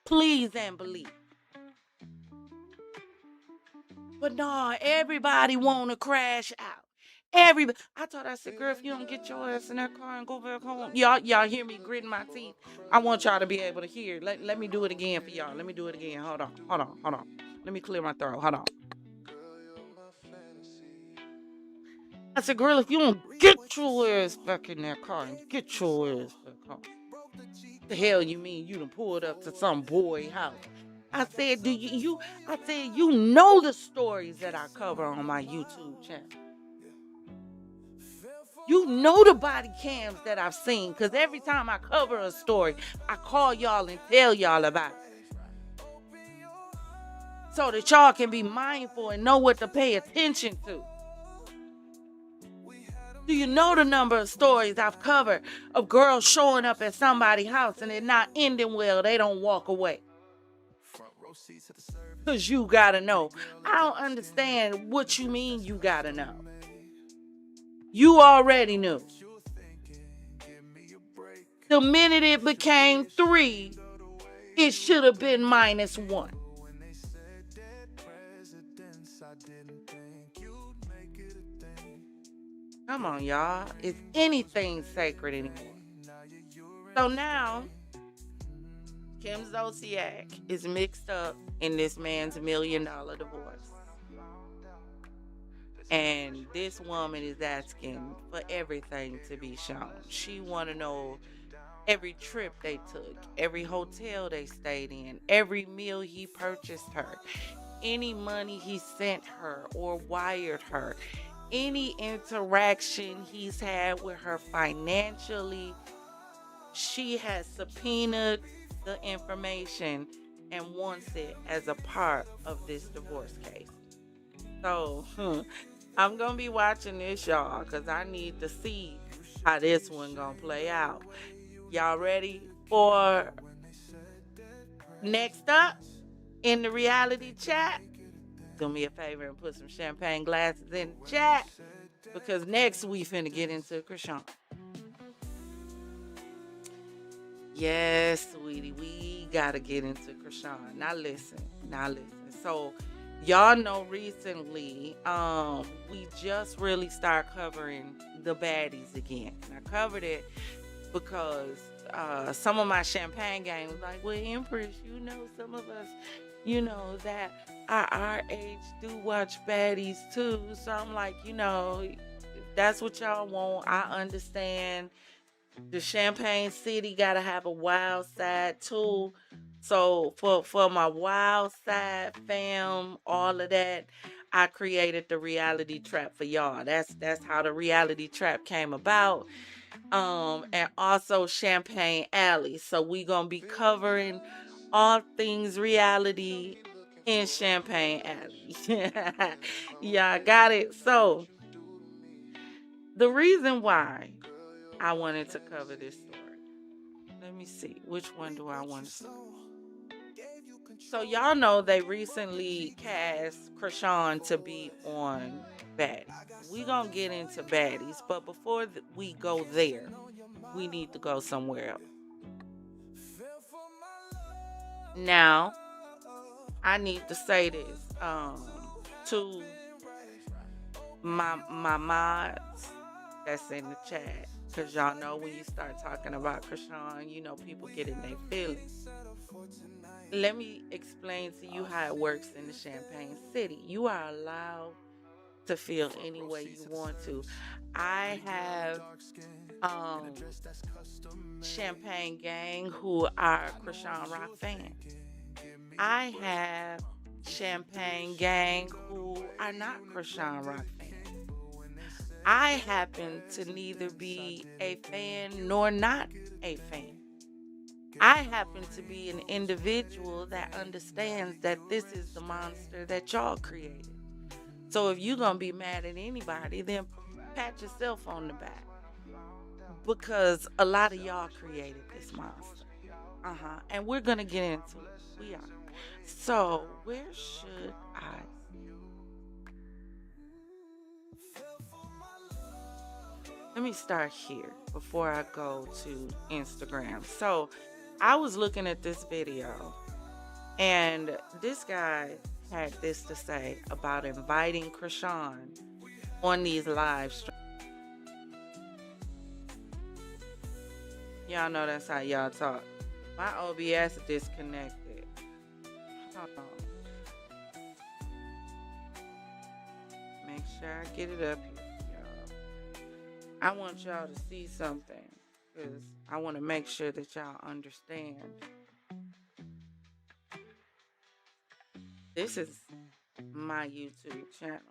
Please and believe. But no, everybody want to crash out. Everybody. I said, girl, if you don't get your ass in that car and go back home. Y'all hear me gritting my teeth? I want y'all to be able to hear. Let me do it again for y'all. Let me do it again. Hold on. Let me clear my throat. Hold on. I said, girl, if you don't get your ass back in that car and get your ass back home. The hell you mean you done pulled up to some boy house? I said, you know the stories that I cover on my YouTube channel. You know the body cams that I've seen, because every time I cover a story, I call y'all and tell y'all about it. So that y'all can be mindful and know what to pay attention to. Do you know the number of stories I've covered of girls showing up at somebody's house and it not ending well, they don't walk away? Because you gotta know. I don't understand what you mean you gotta know. You already knew. The minute it became 3, it should have been -1. Come on, y'all. Is anything sacred anymore? So now, Kim Zolciak is mixed up in this man's $1 million divorce. And this woman is asking for everything to be shown. She want to know every trip they took, every hotel they stayed in, every meal he purchased her, any money he sent her or wired her, any interaction he's had with her financially. She has subpoenaed the information and wants it as a part of this divorce case. So, I'm going to be watching this, y'all, because I need to see how this one going to play out. Y'all ready for Next up in the reality chat, do me a favor and put some champagne glasses in the chat, because next we finna get into Chrisean. Yes, sweetie, we gotta get into Chrisean. Now listen. So y'all know recently, we just really start covering the baddies again. And I covered it because some of my champagne gang was like, well, Empress, some of us, that are our age do watch baddies too. So I'm like, that's what y'all want. I understand. The Champagne City gotta have a wild side too. So for my wild side fam, all of that, I created the reality trap for y'all. That's how the reality trap came about. And also Champagne Alley. So we gonna be covering all things reality in Champagne Alley. Y'all got it. So the reason why I wanted to cover this story. Let me see. Which one do I want to start? So y'all know they recently cast Chrisean to be on Baddies. We gonna get into Baddies, but before we go there, we need to go somewhere else. Now, I need to say this to my mods that's in the chat. Because y'all know when you start talking about Chrisean, people get in their feelings. Let me explain to you how it works in the Champagne City. You are allowed to feel any way you want to. I have Champagne gang who are Chrisean Rock fans. I have Champagne gang who are not Chrisean Rock fans. I happen to neither be a fan nor not a fan. I happen to be an individual that understands that this is the monster that y'all created. So if you're going to be mad at anybody, then pat yourself on the back. Because a lot of y'all created this monster. And we're going to get into it. We are. So where should I? Let me start here before I go to Instagram. So I was looking at this video and this guy had this to say about inviting Chrisean on these live streams. Y'all know that's how y'all talk. My OBS disconnected. Hold on. Make sure I get it up here. I want y'all to see something because I want to make sure that y'all understand. This is my YouTube channel.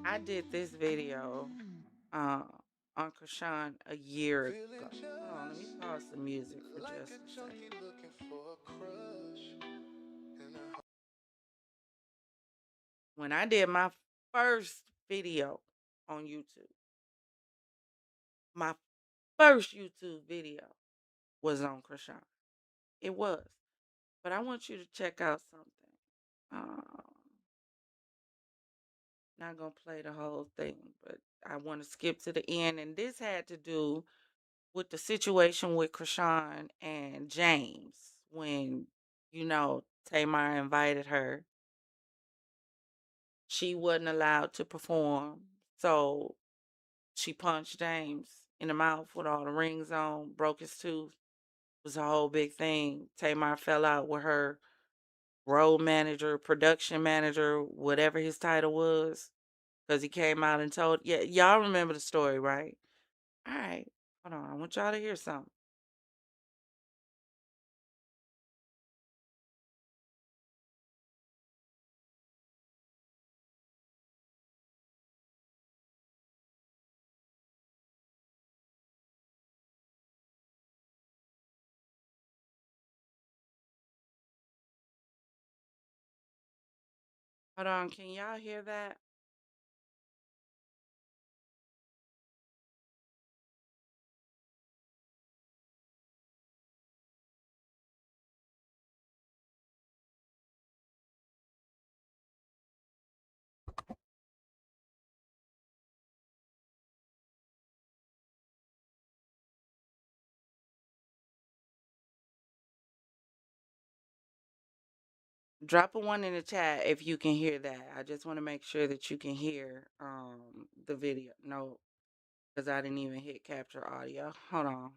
I did this video on Chrisean a year ago. Hold on, let me pause the music for just a second. When I did my first video on YouTube, my first YouTube video was on Chrisean. It was. But I want you to check out something. Not going to play the whole thing, but I want to skip to the end. And this had to do with the situation with Chrisean and James when, Tamar invited her. She wasn't allowed to perform. So she punched James in the mouth with all the rings on, broke his tooth. It was a whole big thing. Tamar fell out with her road manager, production manager, whatever his title was, because he came out and told, yeah, y'all remember the story, right? All right, hold on. I want y'all to hear something. Hold on, can y'all hear that? Drop a 1 in the chat if you can hear that. I just want to make sure that you can hear the video. No, because I didn't even hit capture audio. Hold on.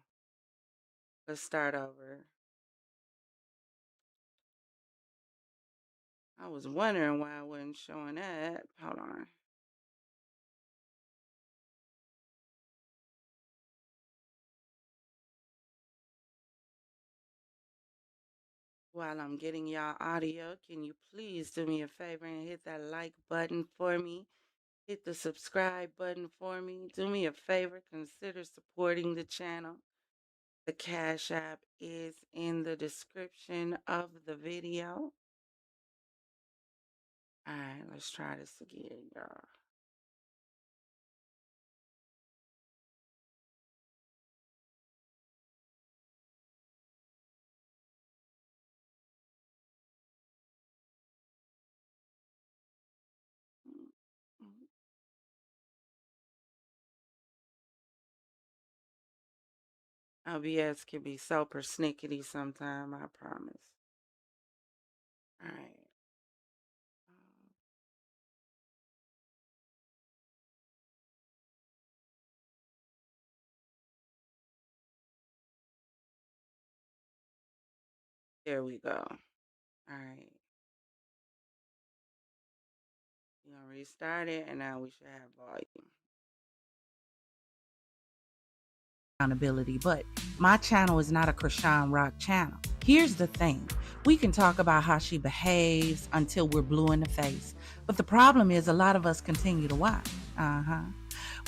Let's start over. I was wondering why I wasn't showing that. Hold on. While I'm getting y'all audio, can you please do me a favor and hit that like button for me? Hit the subscribe button for me. Do me a favor, consider supporting the channel. The Cash App is in the description of the video. All right, let's try this again, y'all. OBS can be so persnickety sometime, I promise. All right. There we go. All right. We're going to restart it, and now we should have volume. Accountability, but my channel is not a Chrisean Rock channel. Here's the thing. We can talk about how she behaves until we're blue in the face. But the problem is a lot of us continue to watch.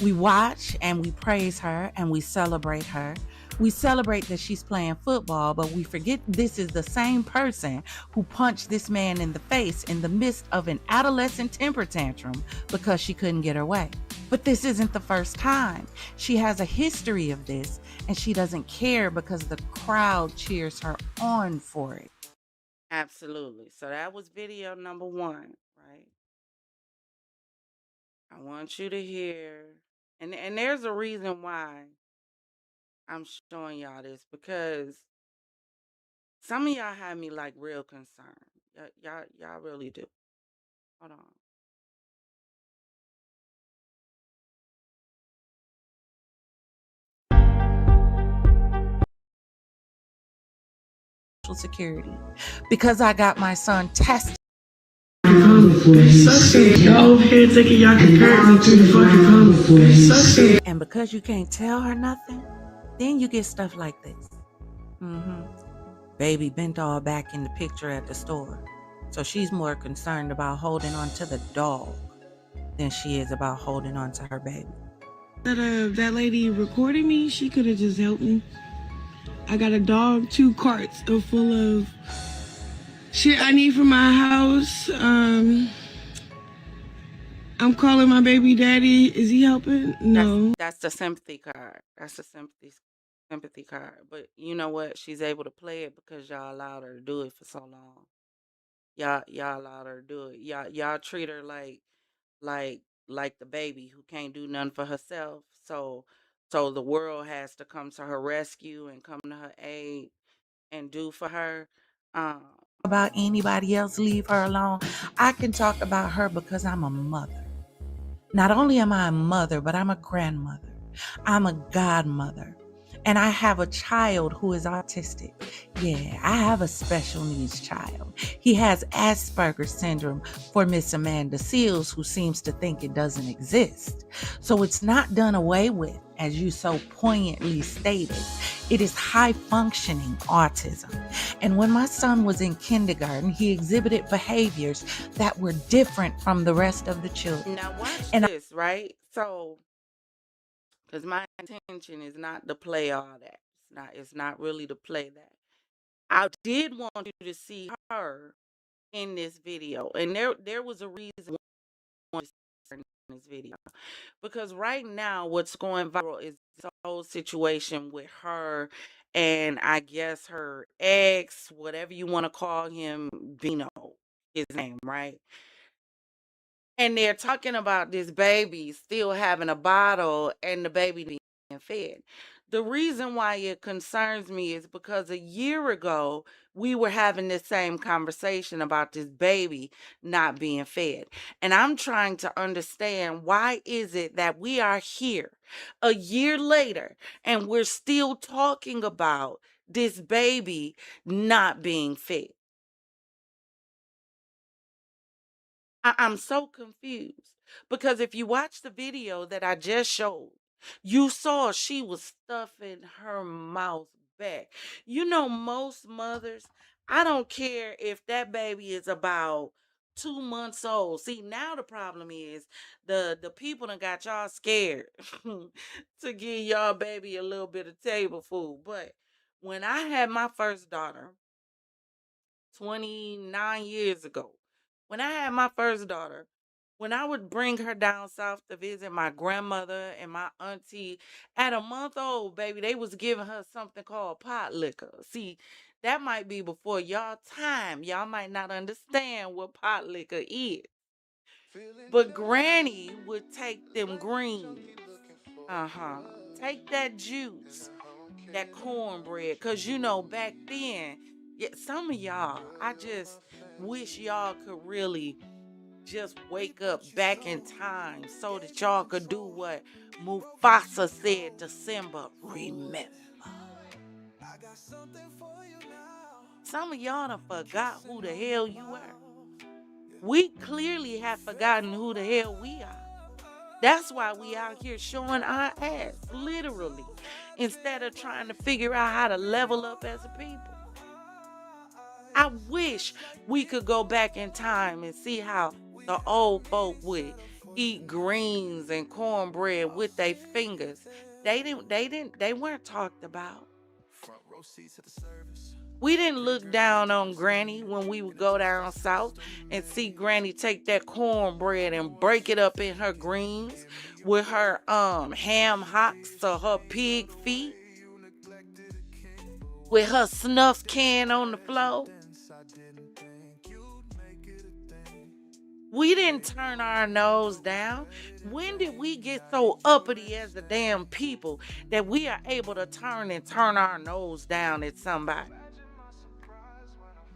We watch and we praise her and we celebrate her. We celebrate that she's playing football, but we forget this is the same person who punched this man in the face in the midst of an adolescent temper tantrum because she couldn't get her way. But this isn't the first time. She has a history of this, and she doesn't care because the crowd cheers her on for it. Absolutely. So that was video number 1, right? I want you to hear, and there's a reason why I'm showing y'all this, because some of y'all have me like real concerned. Y'all really do. Hold on. Security, because I got my son tested. And because you can't tell her nothing, then you get stuff like this. Baby bent all back in the picture at the store. So she's more concerned about holding on to the dog than she is about holding on to her baby. That lady recording me, she could have just helped me. I got a dog, 2 carts full of shit I need for my house. I'm calling my baby daddy. Is he helping? No. That's the sympathy card. That's the sympathy card. But you know what? She's able to play it because y'all allowed her to do it for so long. Y'all allowed her to do it. Y'all treat her like the baby who can't do nothing for herself. So the world has to come to her rescue and come to her aid and do for her. About anybody else, leave her alone. I can talk about her because I'm a mother. Not only am I a mother, but I'm a grandmother. I'm a godmother. And I have a child who is autistic. Yeah, I have a special needs child. He has Asperger's syndrome for Miss Amanda Seals, who seems to think it doesn't exist. So it's not done away with, as you so poignantly stated. It is high-functioning autism. And when my son was in kindergarten, he exhibited behaviors that were different from the rest of the children. Now watch this, right? So, because my intention is not to play all that. It's not really to play that. I did want you to see her in this video, and there was a reason why I wanted to see her in this video, because right now what's going viral is this whole situation with her and I guess her ex, whatever you want to call him, Vino, his name, right? And they're talking about this baby still having a bottle and the baby being fed. The reason why it concerns me is because a year ago, we were having this same conversation about this baby not being fed. And I'm trying to understand, why is it that we are here a year later and we're still talking about this baby not being fed? I'm so confused because if you watch the video that I just showed, you saw she was stuffing her mouth back. You know, most mothers, I don't care if that baby is about 2 months old. See, now the problem is the people done got y'all scared to give y'all baby a little bit of table food. But when I had my first daughter 29 years ago, when I had my first daughter, when I would bring her down south to visit my grandmother and my auntie, at a month old, baby, they was giving her something called pot liquor. See, that might be before y'all time. Y'all might not understand what pot liquor is. But Granny would take them greens. Take that juice, that cornbread. Because, you know, back then, yeah, some of y'all, I just wish y'all could really just wake up back in time so that y'all could do what Mufasa said to Simba, remember. Some of y'all done forgot who the hell you are. We clearly have forgotten who the hell we are. That's why we out here showing our ass, literally, instead of trying to figure out how to level up as a people. I wish we could go back in time and see how the old folk would eat greens and cornbread with their fingers. They weren't talked about. We didn't look down on Granny when we would go down south and see Granny take that cornbread and break it up in her greens with her ham hocks or her pig feet, with her snuff can on the floor. We didn't turn our nose down. When did we get so uppity as a damn people that we are able to turn our nose down at somebody?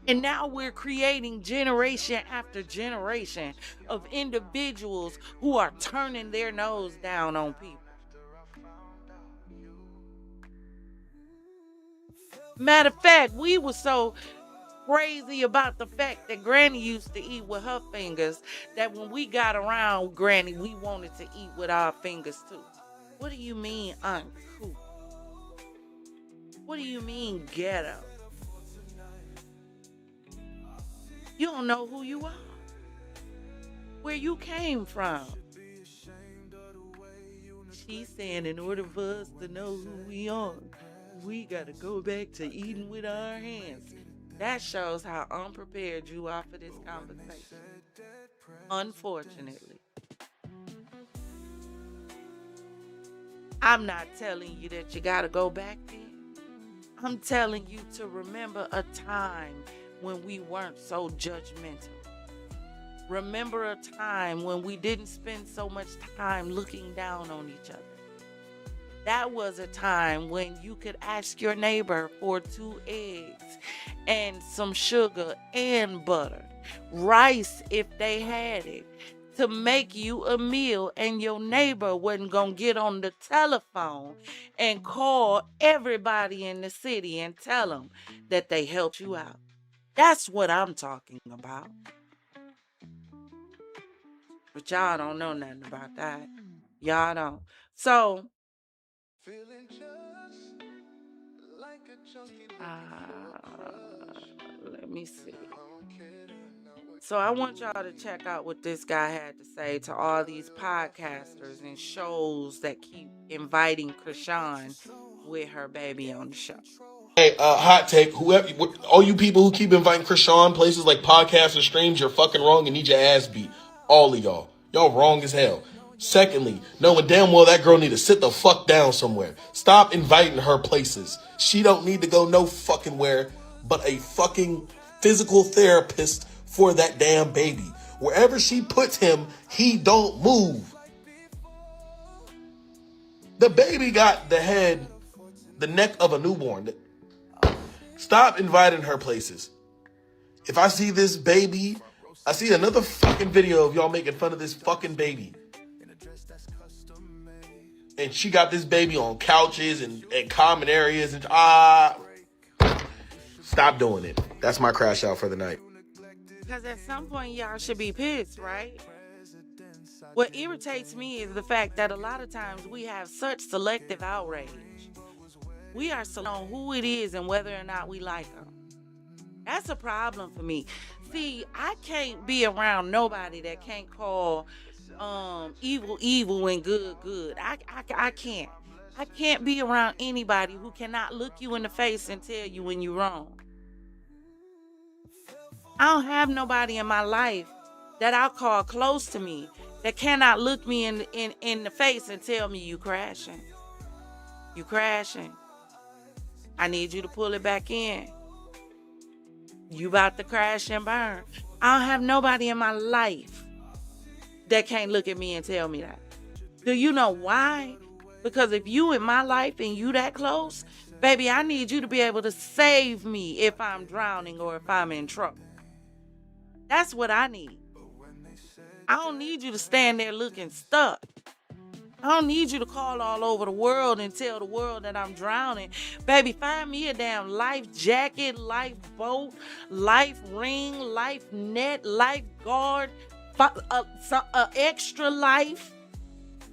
And now we're creating generation after generation of individuals who are turning their nose down on people. Matter of fact, we were so crazy about the fact that Granny used to eat with her fingers that when we got around Granny, we wanted to eat with our fingers too. What do you mean uncool? What do you mean ghetto? You don't know who you are, where you came from. She's saying in order for us to know who we are, we gotta go back to eating with our hands. That shows how unprepared you are for this conversation. Unfortunately. I'm not telling you that you gotta go back there. I'm telling you to remember a time when we weren't so judgmental. Remember a time when we didn't spend so much time looking down on each other. That was a time when you could ask your neighbor for 2 eggs and some sugar and butter, rice if they had it, to make you a meal, and your neighbor wasn't gonna get on the telephone and call everybody in the city and tell them that they helped you out. That's what I'm talking about. But y'all don't know nothing about that. Y'all don't. So, let me see. So I want y'all to check out what this guy had to say to all these podcasters and shows that keep inviting Chrisean with her baby on the show. Hey, hot take, whoever, all you people who keep inviting Chrisean places like podcasts or streams, you're fucking wrong and need your ass beat. All of y'all. Y'all wrong as hell. Secondly, knowing damn well that girl need to sit the fuck down somewhere. Stop inviting her places. She don't need to go no fucking where but a fucking physical therapist for that damn baby. Wherever she puts him, he don't move. The baby got the head the neck of a newborn. Stop inviting her places. If I see this baby, I see another fucking video of y'all making fun of this fucking baby. And she got this baby on couches and common areas and stop doing it. That's my crash out for the night. Because at some point y'all should be pissed, right? What irritates me is the fact that a lot of times we have such selective outrage. We are selective on who it is and whether or not we like them. That's a problem for me. See, I can't be around nobody that can't call evil evil and good good. I can't. I can't be around anybody who cannot look you in the face and tell you when you're wrong. I don't have nobody in my life that I'll call close to me that cannot look me in the face and tell me you crashing. You crashing. I need you to pull it back in. You about to crash and burn. I don't have nobody in my life that can't look at me and tell me that. Do you know why? Because if you in my life and you that close, baby, I need you to be able to save me if I'm drowning or if I'm in trouble. That's what I need. I don't need you to stand there looking stuck. I don't need you to call all over the world and tell the world that I'm drowning. Baby, find me a damn life jacket, life boat, life ring, life net, life guard, extra life,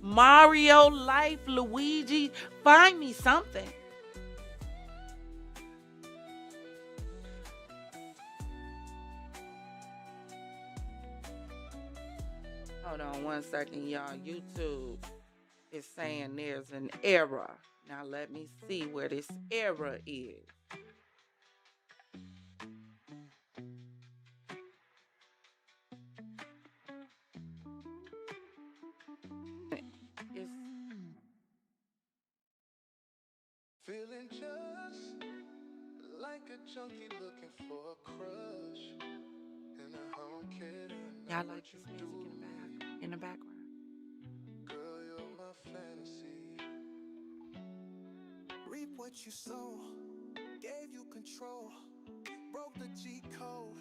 Mario life, Luigi. Find me something. Hold on one second, y'all. YouTube is saying there's an error. Now let me see where this error is. Feeling just like a junkie looking for a crush. And I don't care. Y'all like this music in the background? Girl, you're my fantasy. Reap what you sow, gave you control, broke the G code.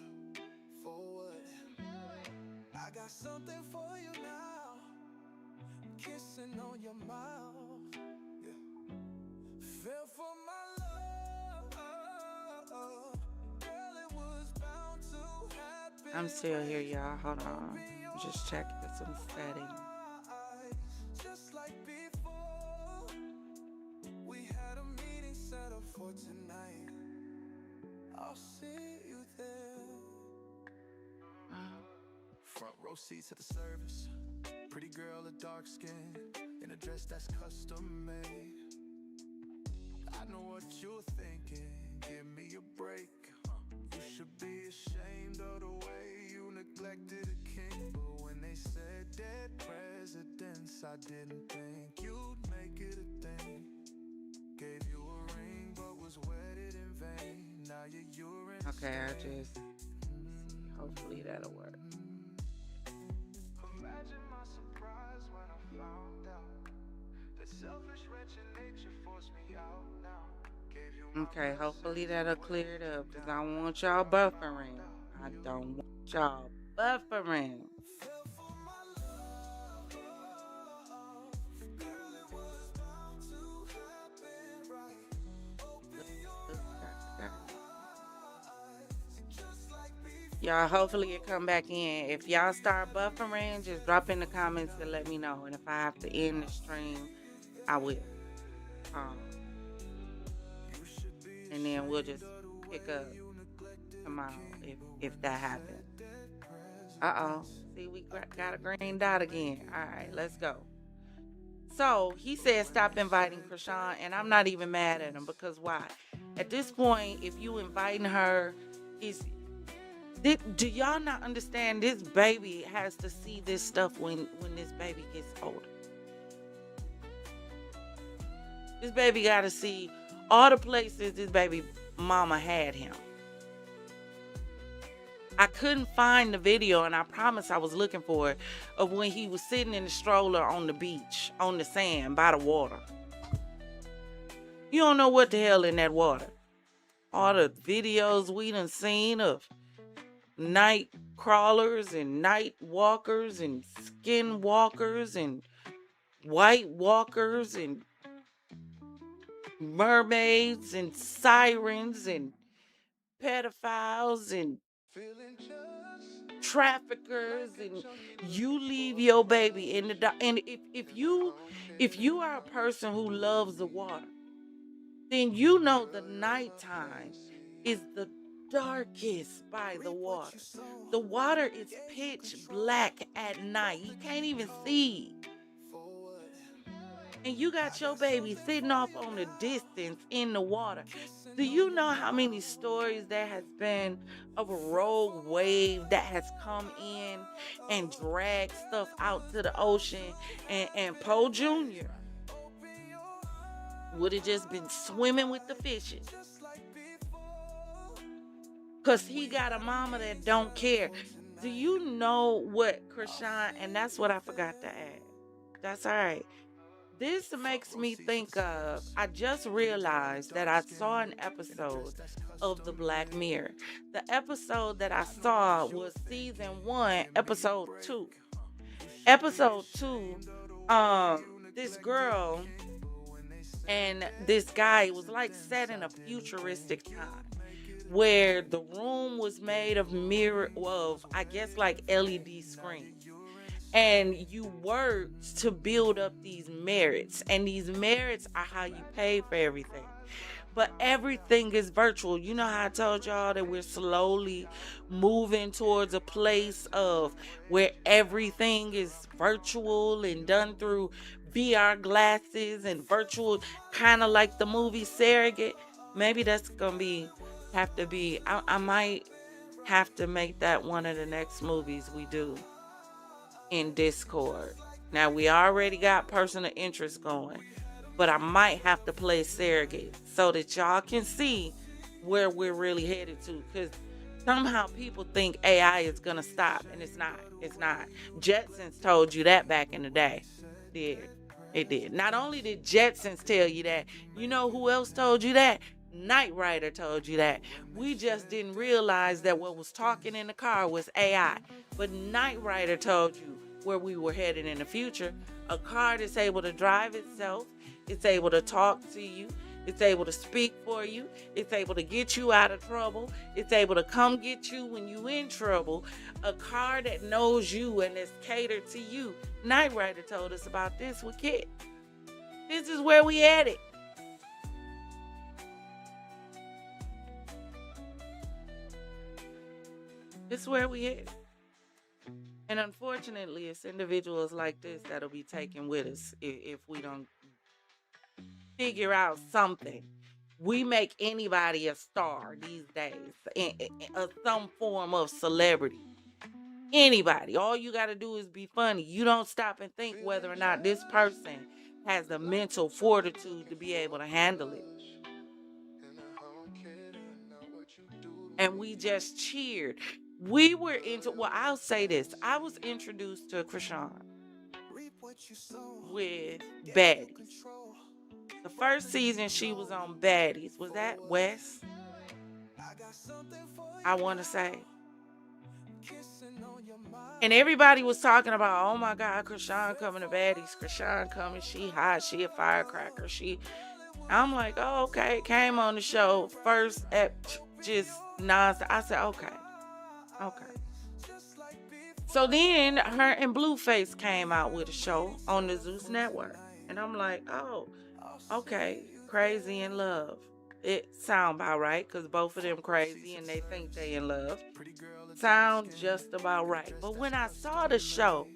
For what? I got something for you now. Kissing on your mouth. Yeah. Fell for my love. Girl, it was bound to happen. I'm still here, y'all. Hold on. Just checking some settings. Just like before, we had a meeting set up for tonight. I'll see you there. Front row seats at the service. Pretty girl, a dark skin, in a dress that's custom made. I know what you're thinking. Give me a break. You should be ashamed of the way you neglected a king. But when they said dead presidents, I didn't think you'd make it a thing. Gave you a ring, but was wedded in vain. Now you're urine. Okay, I just hopefully that'll work. Imagine my surprise when I found out that selfish, wretched nature forced me out now. Okay, hopefully that'll clear it up, because I don't want y'all buffering. I don't want y'all buffering. Y'all, hopefully it come back in. If y'all start buffering, just drop in the comments and let me know. And if I have to end the stream, I will. And then we'll just pick up tomorrow if that happens. Uh-oh. See, we got a green dot again. All right, let's go. So he said stop inviting Chrisean, and I'm not even mad at him, because why? At this point, if you inviting her, do y'all not understand this baby has to see this stuff when this baby gets older? This baby got to see all the places this baby mama had him. I couldn't find the video, and I promise I was looking for it, of when he was sitting in the stroller on the beach, on the sand, by the water. You don't know what the hell in that water. All the videos we done seen of night crawlers and night walkers and skin walkers and white walkers and mermaids and sirens and pedophiles and traffickers, and you leave your baby in the dark. And if you are a person who loves the water, then you know the nighttime is the darkest by the water. The water is pitch black at night. You can't even see. And you got your baby sitting off on the distance in the water. Do you know how many stories there has been of a rogue wave that has come in and dragged stuff out to the ocean, and Poe Jr. would have just been swimming with the fishes? Because he got a mama that don't care. Do you know what Chrisean, and that's what I forgot to add. That's all right. This makes me think of, I just realized that I saw an episode of The Black Mirror. The episode that I saw was season 1, episode 2. Episode 2, this girl and this guy was like set in a futuristic time where the room was made of I guess like LED screens. And you worked to build up these merits. And these merits are how you pay for everything. But everything is virtual. You know how I told y'all that we're slowly moving towards a place of where everything is virtual and done through VR glasses and virtual, kind of like the movie Surrogate. Maybe that's going to have to be, I might have to make that one of the next movies we do in Discord. Now, we already got personal interest going, but I might have to play Surrogate so that y'all can see where we're really headed to, because somehow people think AI is gonna stop, and it's not. Jetsons told you that back in the day. It did. Not only did Jetsons tell you that, you know who else told you that? Knight Rider told you that. We just didn't realize that what was talking in the car was AI. But Knight Rider told you where we were headed in the future. A car that's able to drive itself. It's able to talk to you. It's able to speak for you. It's able to get you out of trouble. It's able to come get you when you in trouble. A car that knows you and is catered to you. Knight Rider told us about this with Kit. This is where we headed. This is where we headed. And unfortunately, it's individuals like this that'll be taken with us if we don't figure out something. We make anybody a star these days, some form of celebrity. Anybody. All you got to do is be funny. You don't stop and think whether or not this person has the mental fortitude to be able to handle it. And we just cheered. We were I'll say this. I was introduced to Chrisean with Baddies. The first season she was on Baddies. Was that West? I want to say. And everybody was talking about, oh my God, Chrisean coming to Baddies. Chrisean coming, she hot, she a firecracker. I'm like, oh, okay. Came on the show first at just nonstop. I said, okay. So then her and Blueface came out with a show on the Zeus Network. And I'm like, oh, okay. Crazy in Love. It sound about right, because both of them crazy and they think they in love. Sound just about right. But when I saw the show,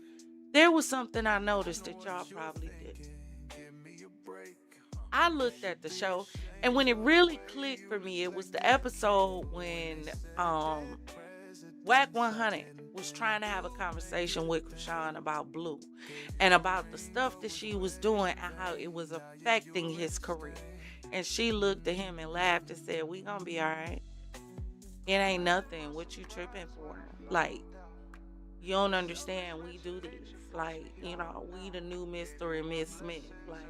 there was something I noticed that y'all probably didn't. I looked at the show, and when it really clicked for me, it was the episode when Whack 100 was trying to have a conversation with Chrisean about Blue and about the stuff that she was doing and how it was affecting his career. And she looked at him and laughed and said, we gonna be all right. It ain't nothing. What you tripping for? Like, you don't understand. We do this. Like, we the new Mr. and Miss Smith. Like,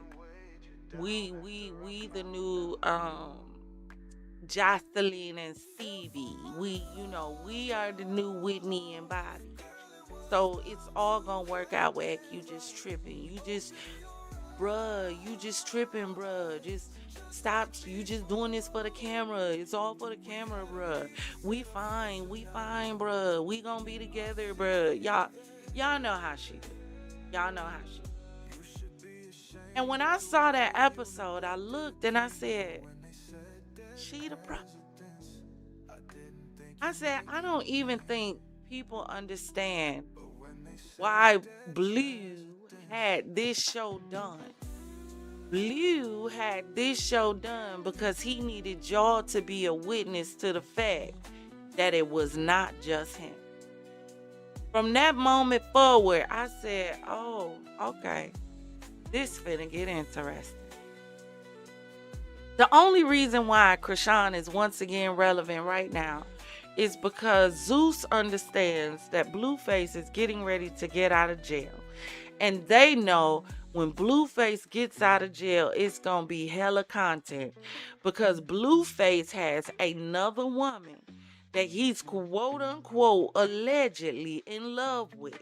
We the new Jocelyn and Stevie. We are the new Whitney and Bobby. So it's all gonna work out with you just tripping. You just tripping, bruh. Just stop. You just doing this for the camera. It's all for the camera, bruh. We fine, bruh. We gonna be together, bruh. Y'all know how she do. Y'all know how she do. And when I saw that episode, I looked and I said, she the problem. I said, I don't even think people understand why Blue had this show done. Blue had this show done because he needed y'all to be a witness to the fact that it was not just him. From that moment forward, I said, oh, okay, this finna get interesting. The only reason why Chrisean is once again relevant right now is because Zeus understands that Blueface is getting ready to get out of jail. And they know when Blueface gets out of jail, it's going to be hella content. Because Blueface has another woman that he's quote unquote allegedly in love with.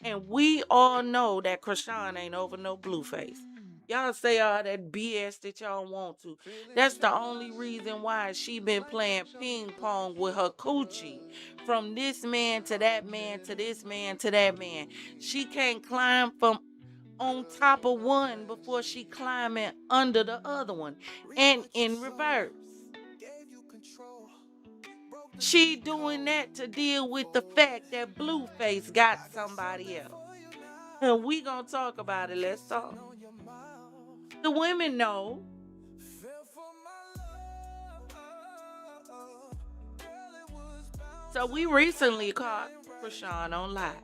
And we all know that Chrisean ain't over no Blueface. Y'all say all that BS that y'all want to. That's the only reason why she been playing ping pong with her coochie. From this man to that man to this man to that man. She can't climb from on top of one before she climbing under the other one. And in reverse. She doing that to deal with the fact that Blueface got somebody else. And we gonna talk about it. Let's talk. The women know. So we recently caught Chrisean on live.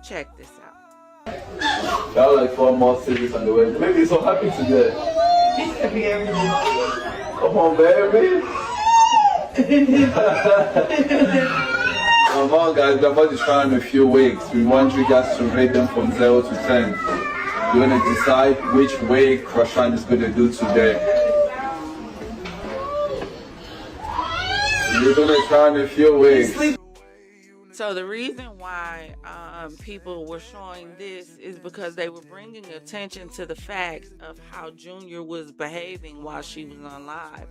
Check this out. Got like 4 more cities on the way. Make me so happy today. Come on, baby. Come on, guys. We're about to try in a few weeks. We want you guys to rate them from 0 to 10. You're going to decide which way Chrisean is going to do today. You're going to try in a few weeks. So the reason why people were showing this is because they were bringing attention to the fact of how Junior was behaving while she was on live.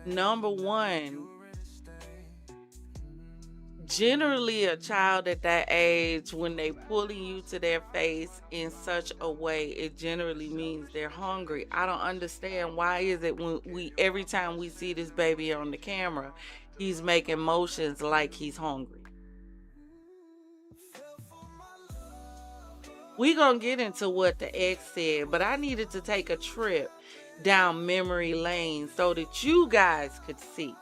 Number one, generally a child at that age, when they pulling you to their face in such a way, it generally means they're hungry. I don't understand why is it when every time we see this baby on the camera, he's making motions like he's hungry. We gonna get into what the ex said, but I needed to take a trip down memory lane so that you guys could see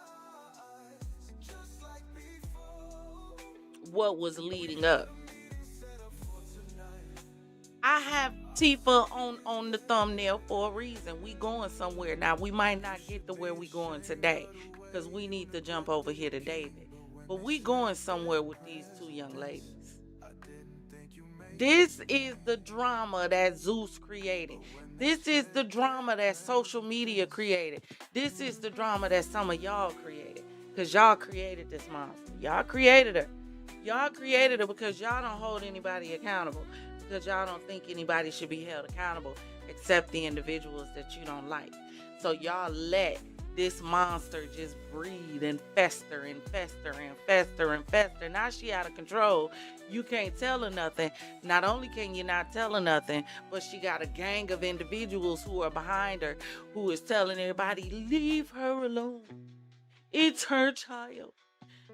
what was leading up. I have Tifa on the thumbnail for a reason. We going somewhere. Now, we might not get to where we going today because we need to jump over here to David. But we going somewhere with these two young ladies. This is the drama that Zeus created. This is the drama that social media created. This is the drama that some of y'all created. Because y'all created this monster. Y'all created her. Y'all created her because y'all don't hold anybody accountable. Because y'all don't think anybody should be held accountable except the individuals that you don't like. So y'all let this monster just breed and fester and fester and fester and fester. Now she out of control. You can't tell her nothing. Not only can you not tell her nothing, but she got a gang of individuals who are behind her who is telling everybody, leave her alone. It's her child.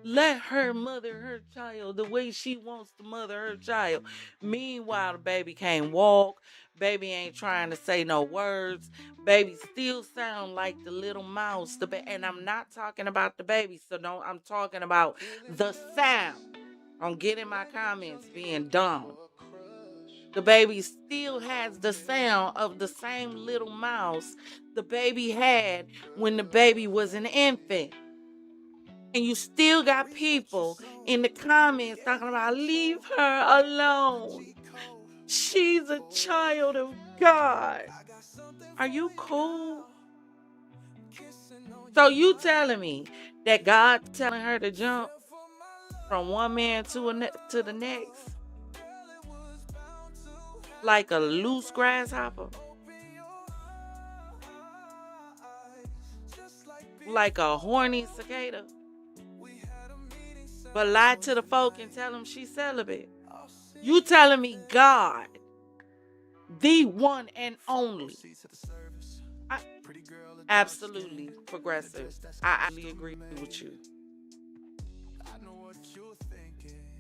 Let her mother her child the way she wants to mother her child. Meanwhile, the baby can't walk. Baby ain't trying to say no words. Baby still sound like the little mouse. And I'm not talking about the baby. I'm talking about the sound. Don't get in my comments being dumb. The baby still has the sound of the same little mouse the baby had when the baby was an infant. And you still got people in the comments talking about leave her alone. She's a child of God. Are you cool? So you telling me that God telling her to jump from one man to the next like a loose grasshopper? Like a horny cicada? But lie to the folk and tell them she's celibate? You telling me God, the one and only? Absolutely progressive. I absolutely agree with you.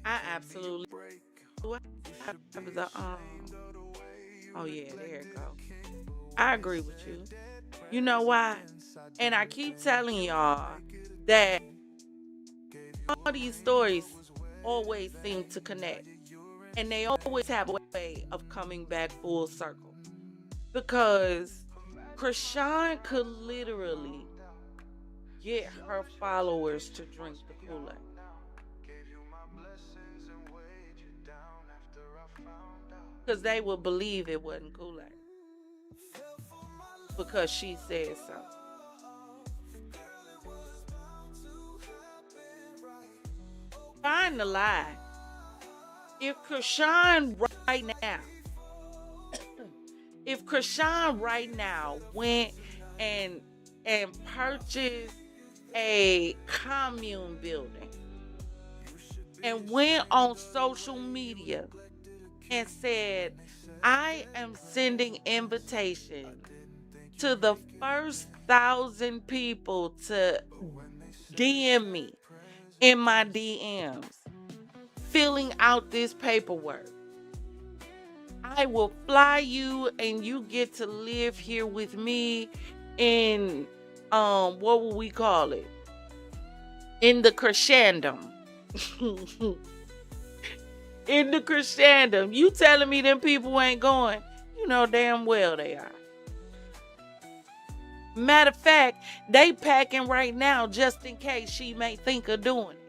I absolutely. Oh yeah, there it go. I agree with you. You know why? And I keep telling y'all that all these stories always seem to connect. And they always have a way of coming back full circle. Because Chrisean could literally get her followers to drink the Kool-Aid. Because they would believe it wasn't Kool-Aid. Because she said so. Find the lie. If Chrisean right now went and purchased a commune building and went on social media and said, I am sending invitation to the first 1,000 people to DM me in my DMs, filling out this paperwork. I will fly you and you get to live here with me in, what will we call it? In the crescendum. In the crescendum. You telling me them people ain't going? You know damn well they are. Matter of fact, they packing right now just in case she may think of doing it.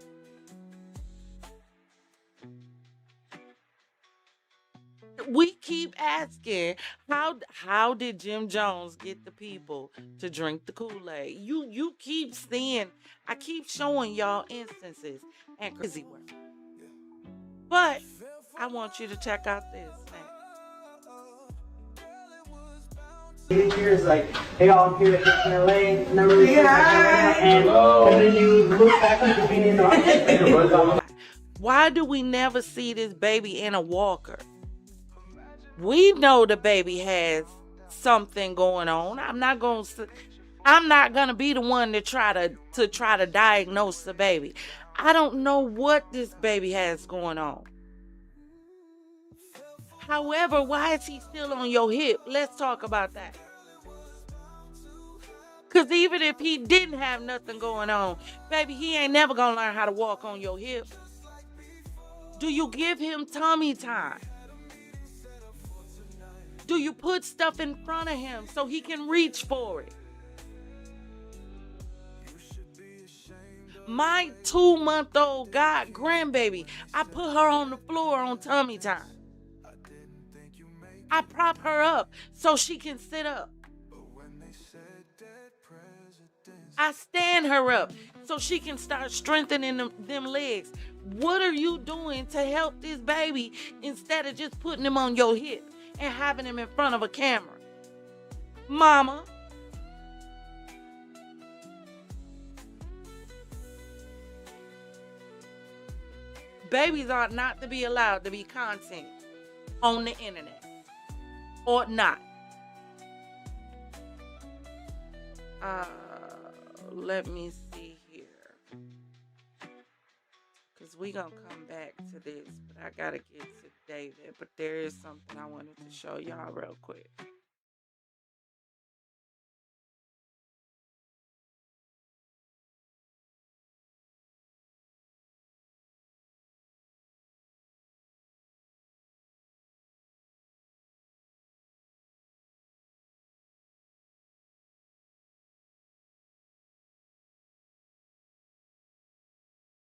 We keep asking, how did Jim Jones get the people to drink the Kool-Aid? You keep seeing, I keep showing y'all instances and crazy work. But I want you to check out this. Here is like, hey, I'm here at LA, never really and then you look back at the beginning. Why do we never see this baby in a walker? We know the baby has something going on. I'm not gonna be the one to try to diagnose the baby. I don't know what this baby has going on. However, why is he still on your hip? Let's talk about that. Because even if he didn't have nothing going on, baby, he ain't never gonna learn how to walk on your hip. Do you give him tummy time? Do you put stuff in front of him so he can reach for it? My 2-month-old grandbaby, I put her on the floor on tummy time. I prop her up so she can sit up. I stand her up so she can start strengthening them legs. What are you doing to help this baby instead of just putting him on your hip and having him in front of a camera? Mama. Babies are not to be allowed to be content on the internet. Or not. Let me see here. Because we're going to come back to this. But I got to get to David. But there is something I wanted to show y'all real quick.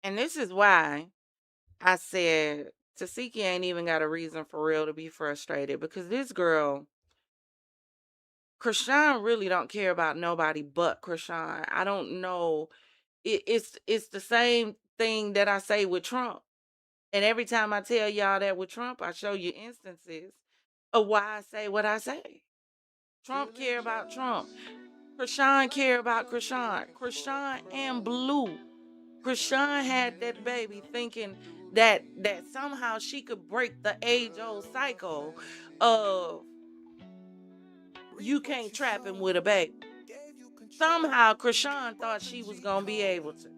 And this is why I said Tasiki ain't even got a reason for real to be frustrated because this girl, Chrisean, really don't care about nobody but Chrisean. I don't know. It's the same thing that I say with Trump. And every time I tell y'all that with Trump, I show you instances of why I say what I say. Trump care about Trump. Chrisean care about Chrisean. Chrisean and Blue. Chrisean had that baby thinking that somehow she could break the age-old cycle of you can't trap him with a baby. Somehow Chrisean thought she was going to be able to.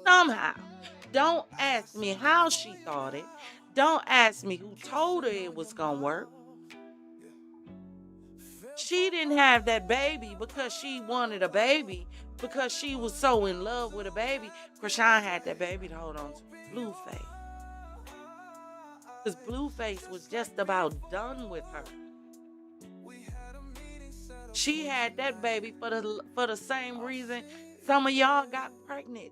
Somehow. Don't ask me how she thought it. Don't ask me who told her it was going to work. She didn't have that baby because she wanted a baby, because she was so in love with a baby. Chrisean had that baby to hold on to. Blueface. Because Blueface was just about done with her. She had that baby for the same reason some of y'all got pregnant.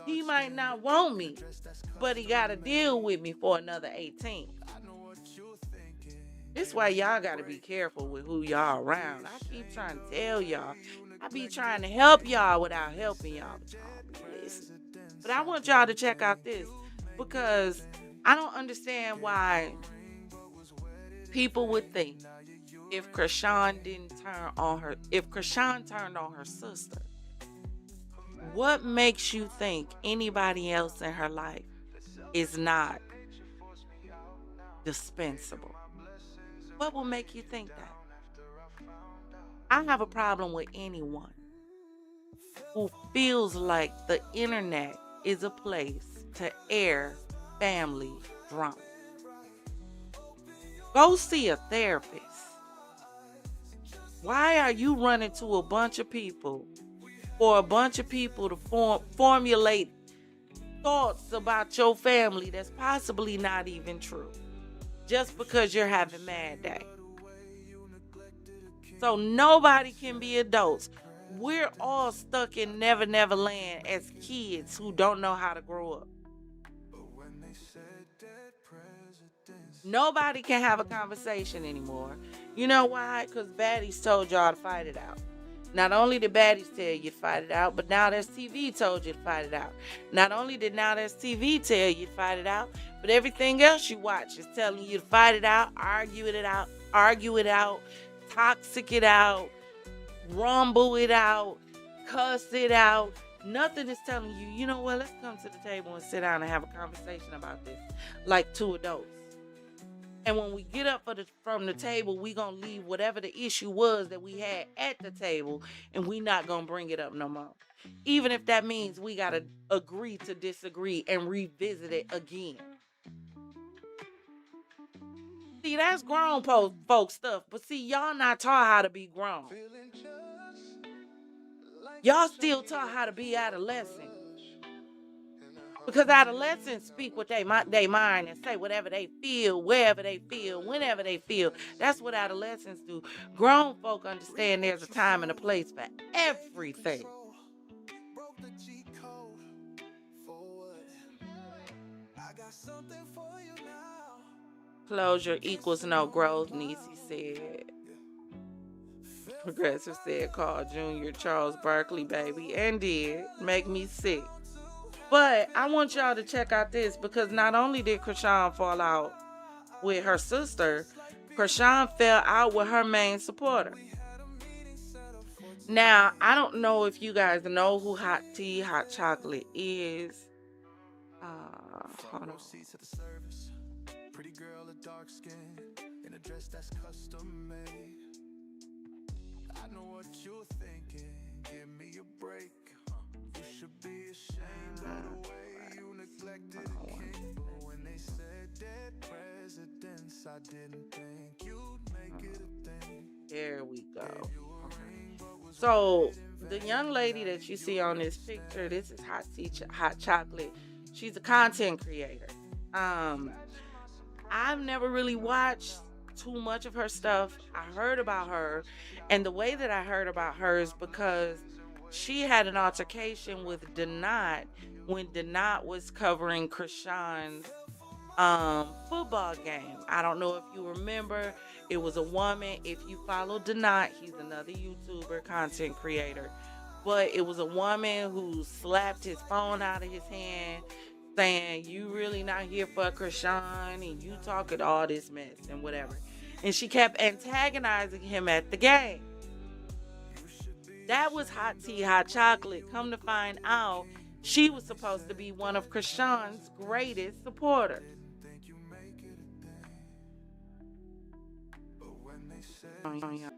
He might not want me, but he got to deal with me for another 18. This is why y'all got to be careful with who y'all around. I keep trying to tell y'all. I be trying to help y'all without helping y'all. But y'all be listening. But I want y'all to check out this, because I don't understand why people would think if Chrisean turned on her sister, what makes you think anybody else in her life is not dispensable? What will make you think that? I have a problem with anyone who feels like the internet is a place to air family drama. Go see a therapist. Why are you running to a bunch of people, for a bunch of people to formulate thoughts about your family that's possibly not even true, just because you're having mad day? So nobody can be adults. We're all stuck in Never Never Land as kids who don't know how to grow up. Nobody can have a conversation anymore. You know why? Because baddies told y'all to fight it out. Not only did baddies tell you to fight it out, but Now There's TV told you to fight it out. Not only did Now There's TV tell you to fight it out, but everything else you watch is telling you to fight it out, argue it out, toxic it out, rumble it out, cuss it out. Nothing is telling you, you know what, let's come to the table and sit down and have a conversation about this like two adults. And when we get up from the table, we going to leave whatever the issue was that we had at the table, and we not going to bring it up no more. Even if that means we got to agree to disagree and revisit it again. See, that's grown folk stuff. But see, y'all not taught how to be grown. Y'all still taught how to be adolescent. Because adolescents speak what they mind and say whatever they feel, wherever they feel, whenever they feel. That's what adolescents do. Grown folk understand there's a time and a place for everything. Closure equals no growth, Niecy said. Progressive said, call Junior Charles Barkley, baby, and did. Make me sick. But I want y'all to check out this, because not only did Chrisean fall out with her sister, Chrisean fell out with her main supporter. Now, I don't know if you guys know who Hot Tea, Hot Chocolate is. Hold on. Pretty girl, a dark skin, in a dress that's custom made. I know what you're thinking. Give me a break. You should be ashamed of the way you neglected a king. But when they said dead presidents, I didn't think you'd make it a thing. There we go. Okay. So the young lady that you see on this picture, this is Hot Tea, Hot Chocolate. She's a content creator. I've never really watched too much of her stuff. I heard about her, and the way that I heard about her is because she had an altercation with Denot when Denot was covering Chrisean's football game. I don't know if you remember. It was a woman. If you follow Denot, he's another YouTuber, content creator. But it was a woman who slapped his phone out of his hand, saying, "You really not here for Chrisean, and you talking all this mess and whatever." And she kept antagonizing him at the game. That was Hot Tea, Hot Chocolate. Come to find out, she was supposed to be one of Chrisean's greatest supporters. Oh, yeah.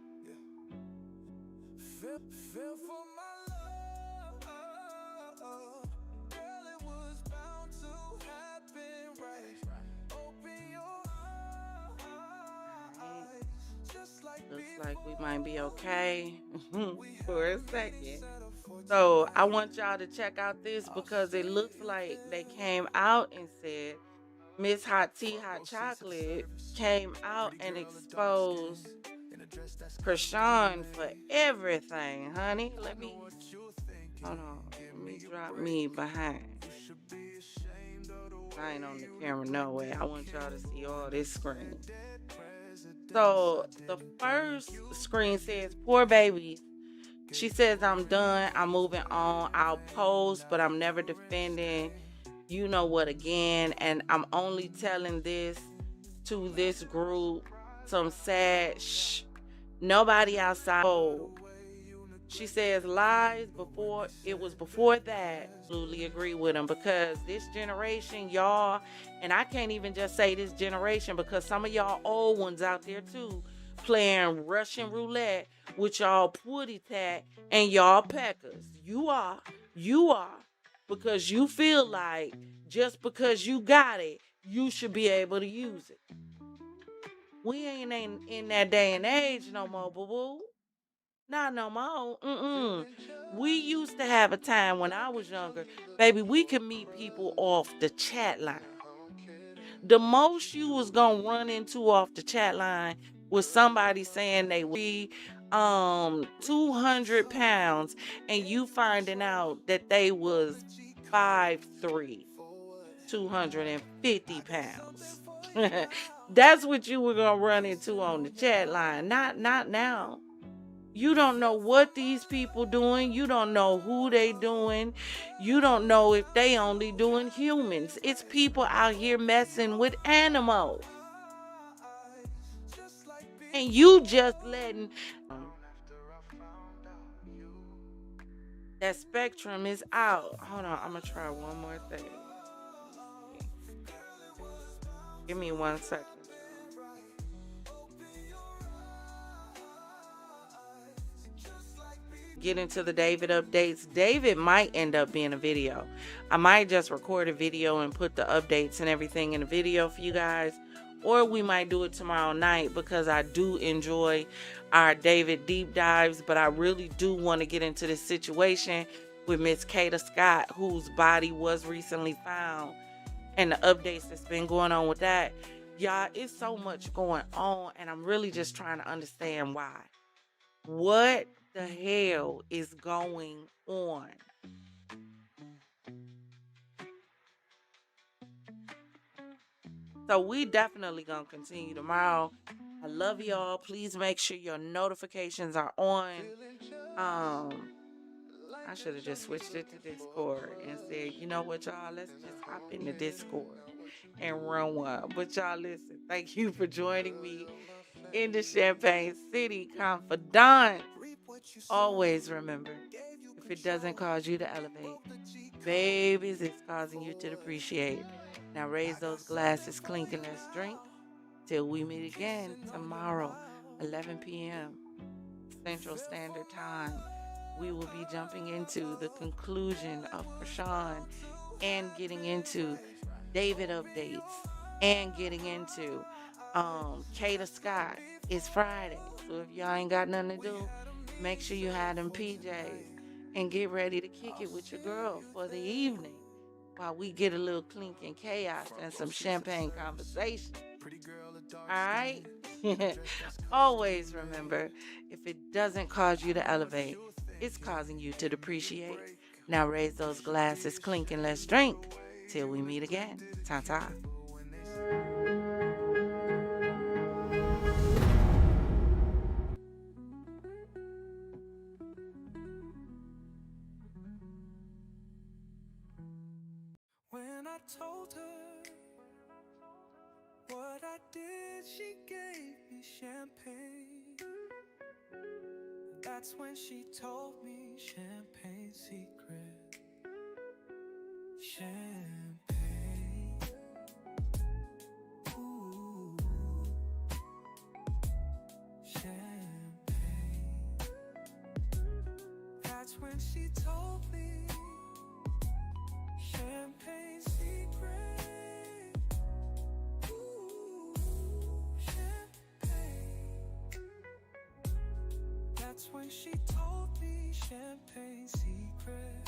Fell for my love, girl, it was bound to happen, right? Open your eyes, just like looks like we might be okay for a second. So I want y'all to check out this because it looks like they came out and said Miss Hot Tea, Hot Chocolate came out and exposed Chrisean for everything, honey. Let me, hold on. Let me drop me behind. I ain't on the camera, no way. I want y'all to see all this screen. So the first screen says, "Poor baby." She says, "I'm done. I'm moving on. I'll post, but I'm never defending you know what again. And I'm only telling this to this group. Some sad shh. Nobody outside." Oh. She says lies before it was before that. Absolutely agree with him because this generation, y'all, and I can't even just say this generation because some of y'all old ones out there too, playing Russian roulette with y'all putty tat and y'all peckers. You are. Because you feel like just because you got it, you should be able to use it. We ain't in that day and age no more, boo-boo. Not no more. We used to have a time when I was younger, baby, we could meet people off the chat line. The most you was gonna run into off the chat line was somebody saying they weigh 200 pounds and you finding out that they was 5'3", 250 pounds. That's what you were gonna run into on the chat line. Not now. You don't know what these people doing. You don't know who they doing. You don't know if they only doing humans. It's people out here messing with animals. And you just letting that spectrum is out. Hold on, I'm gonna try one more thing. Give me 1 second. Get into the David updates. David might end up being a video. I might just record a video and put the updates and everything in a video for you guys. Or we might do it tomorrow night because I do enjoy our David deep dives. But I really do want to get into this situation with Miss Kata Scott, whose body was recently found. And the updates that's been going on with that. Y'all, it's so much going on. And I'm really just trying to understand why. What the hell is going on? So we definitely gonna continue tomorrow. I love y'all. Please make sure your notifications are on. I should have just switched it to Discord and said, you know what, y'all, let's just hop into Discord and run one. But y'all, listen, thank you for joining me in the Champagne City Confidante. Always remember, if it doesn't cause you to elevate, babies, it's causing you to depreciate. Now raise those glasses, clink, and let's drink till we meet again tomorrow, 11 p.m. Central Standard Time. We will be jumping into the conclusion of Chrisean and getting into David updates and getting into Kata Scott. It's Friday, so if y'all ain't got nothing to do, make sure you have them PJs and get ready to kick it with your girl for the evening while we get a little clink and chaos and some champagne conversation. Alright? Always remember, if it doesn't cause you to elevate, it's causing you to depreciate. Now raise those glasses, clink, and let's drink till we meet again. Ta-ta. When I told her what I did, she gave me champagne. That's when she told me champagne secret. Champagne. Ooh. Champagne. That's when she told me champagne secret. Ooh. Champagne. That's when she told me champagne secret.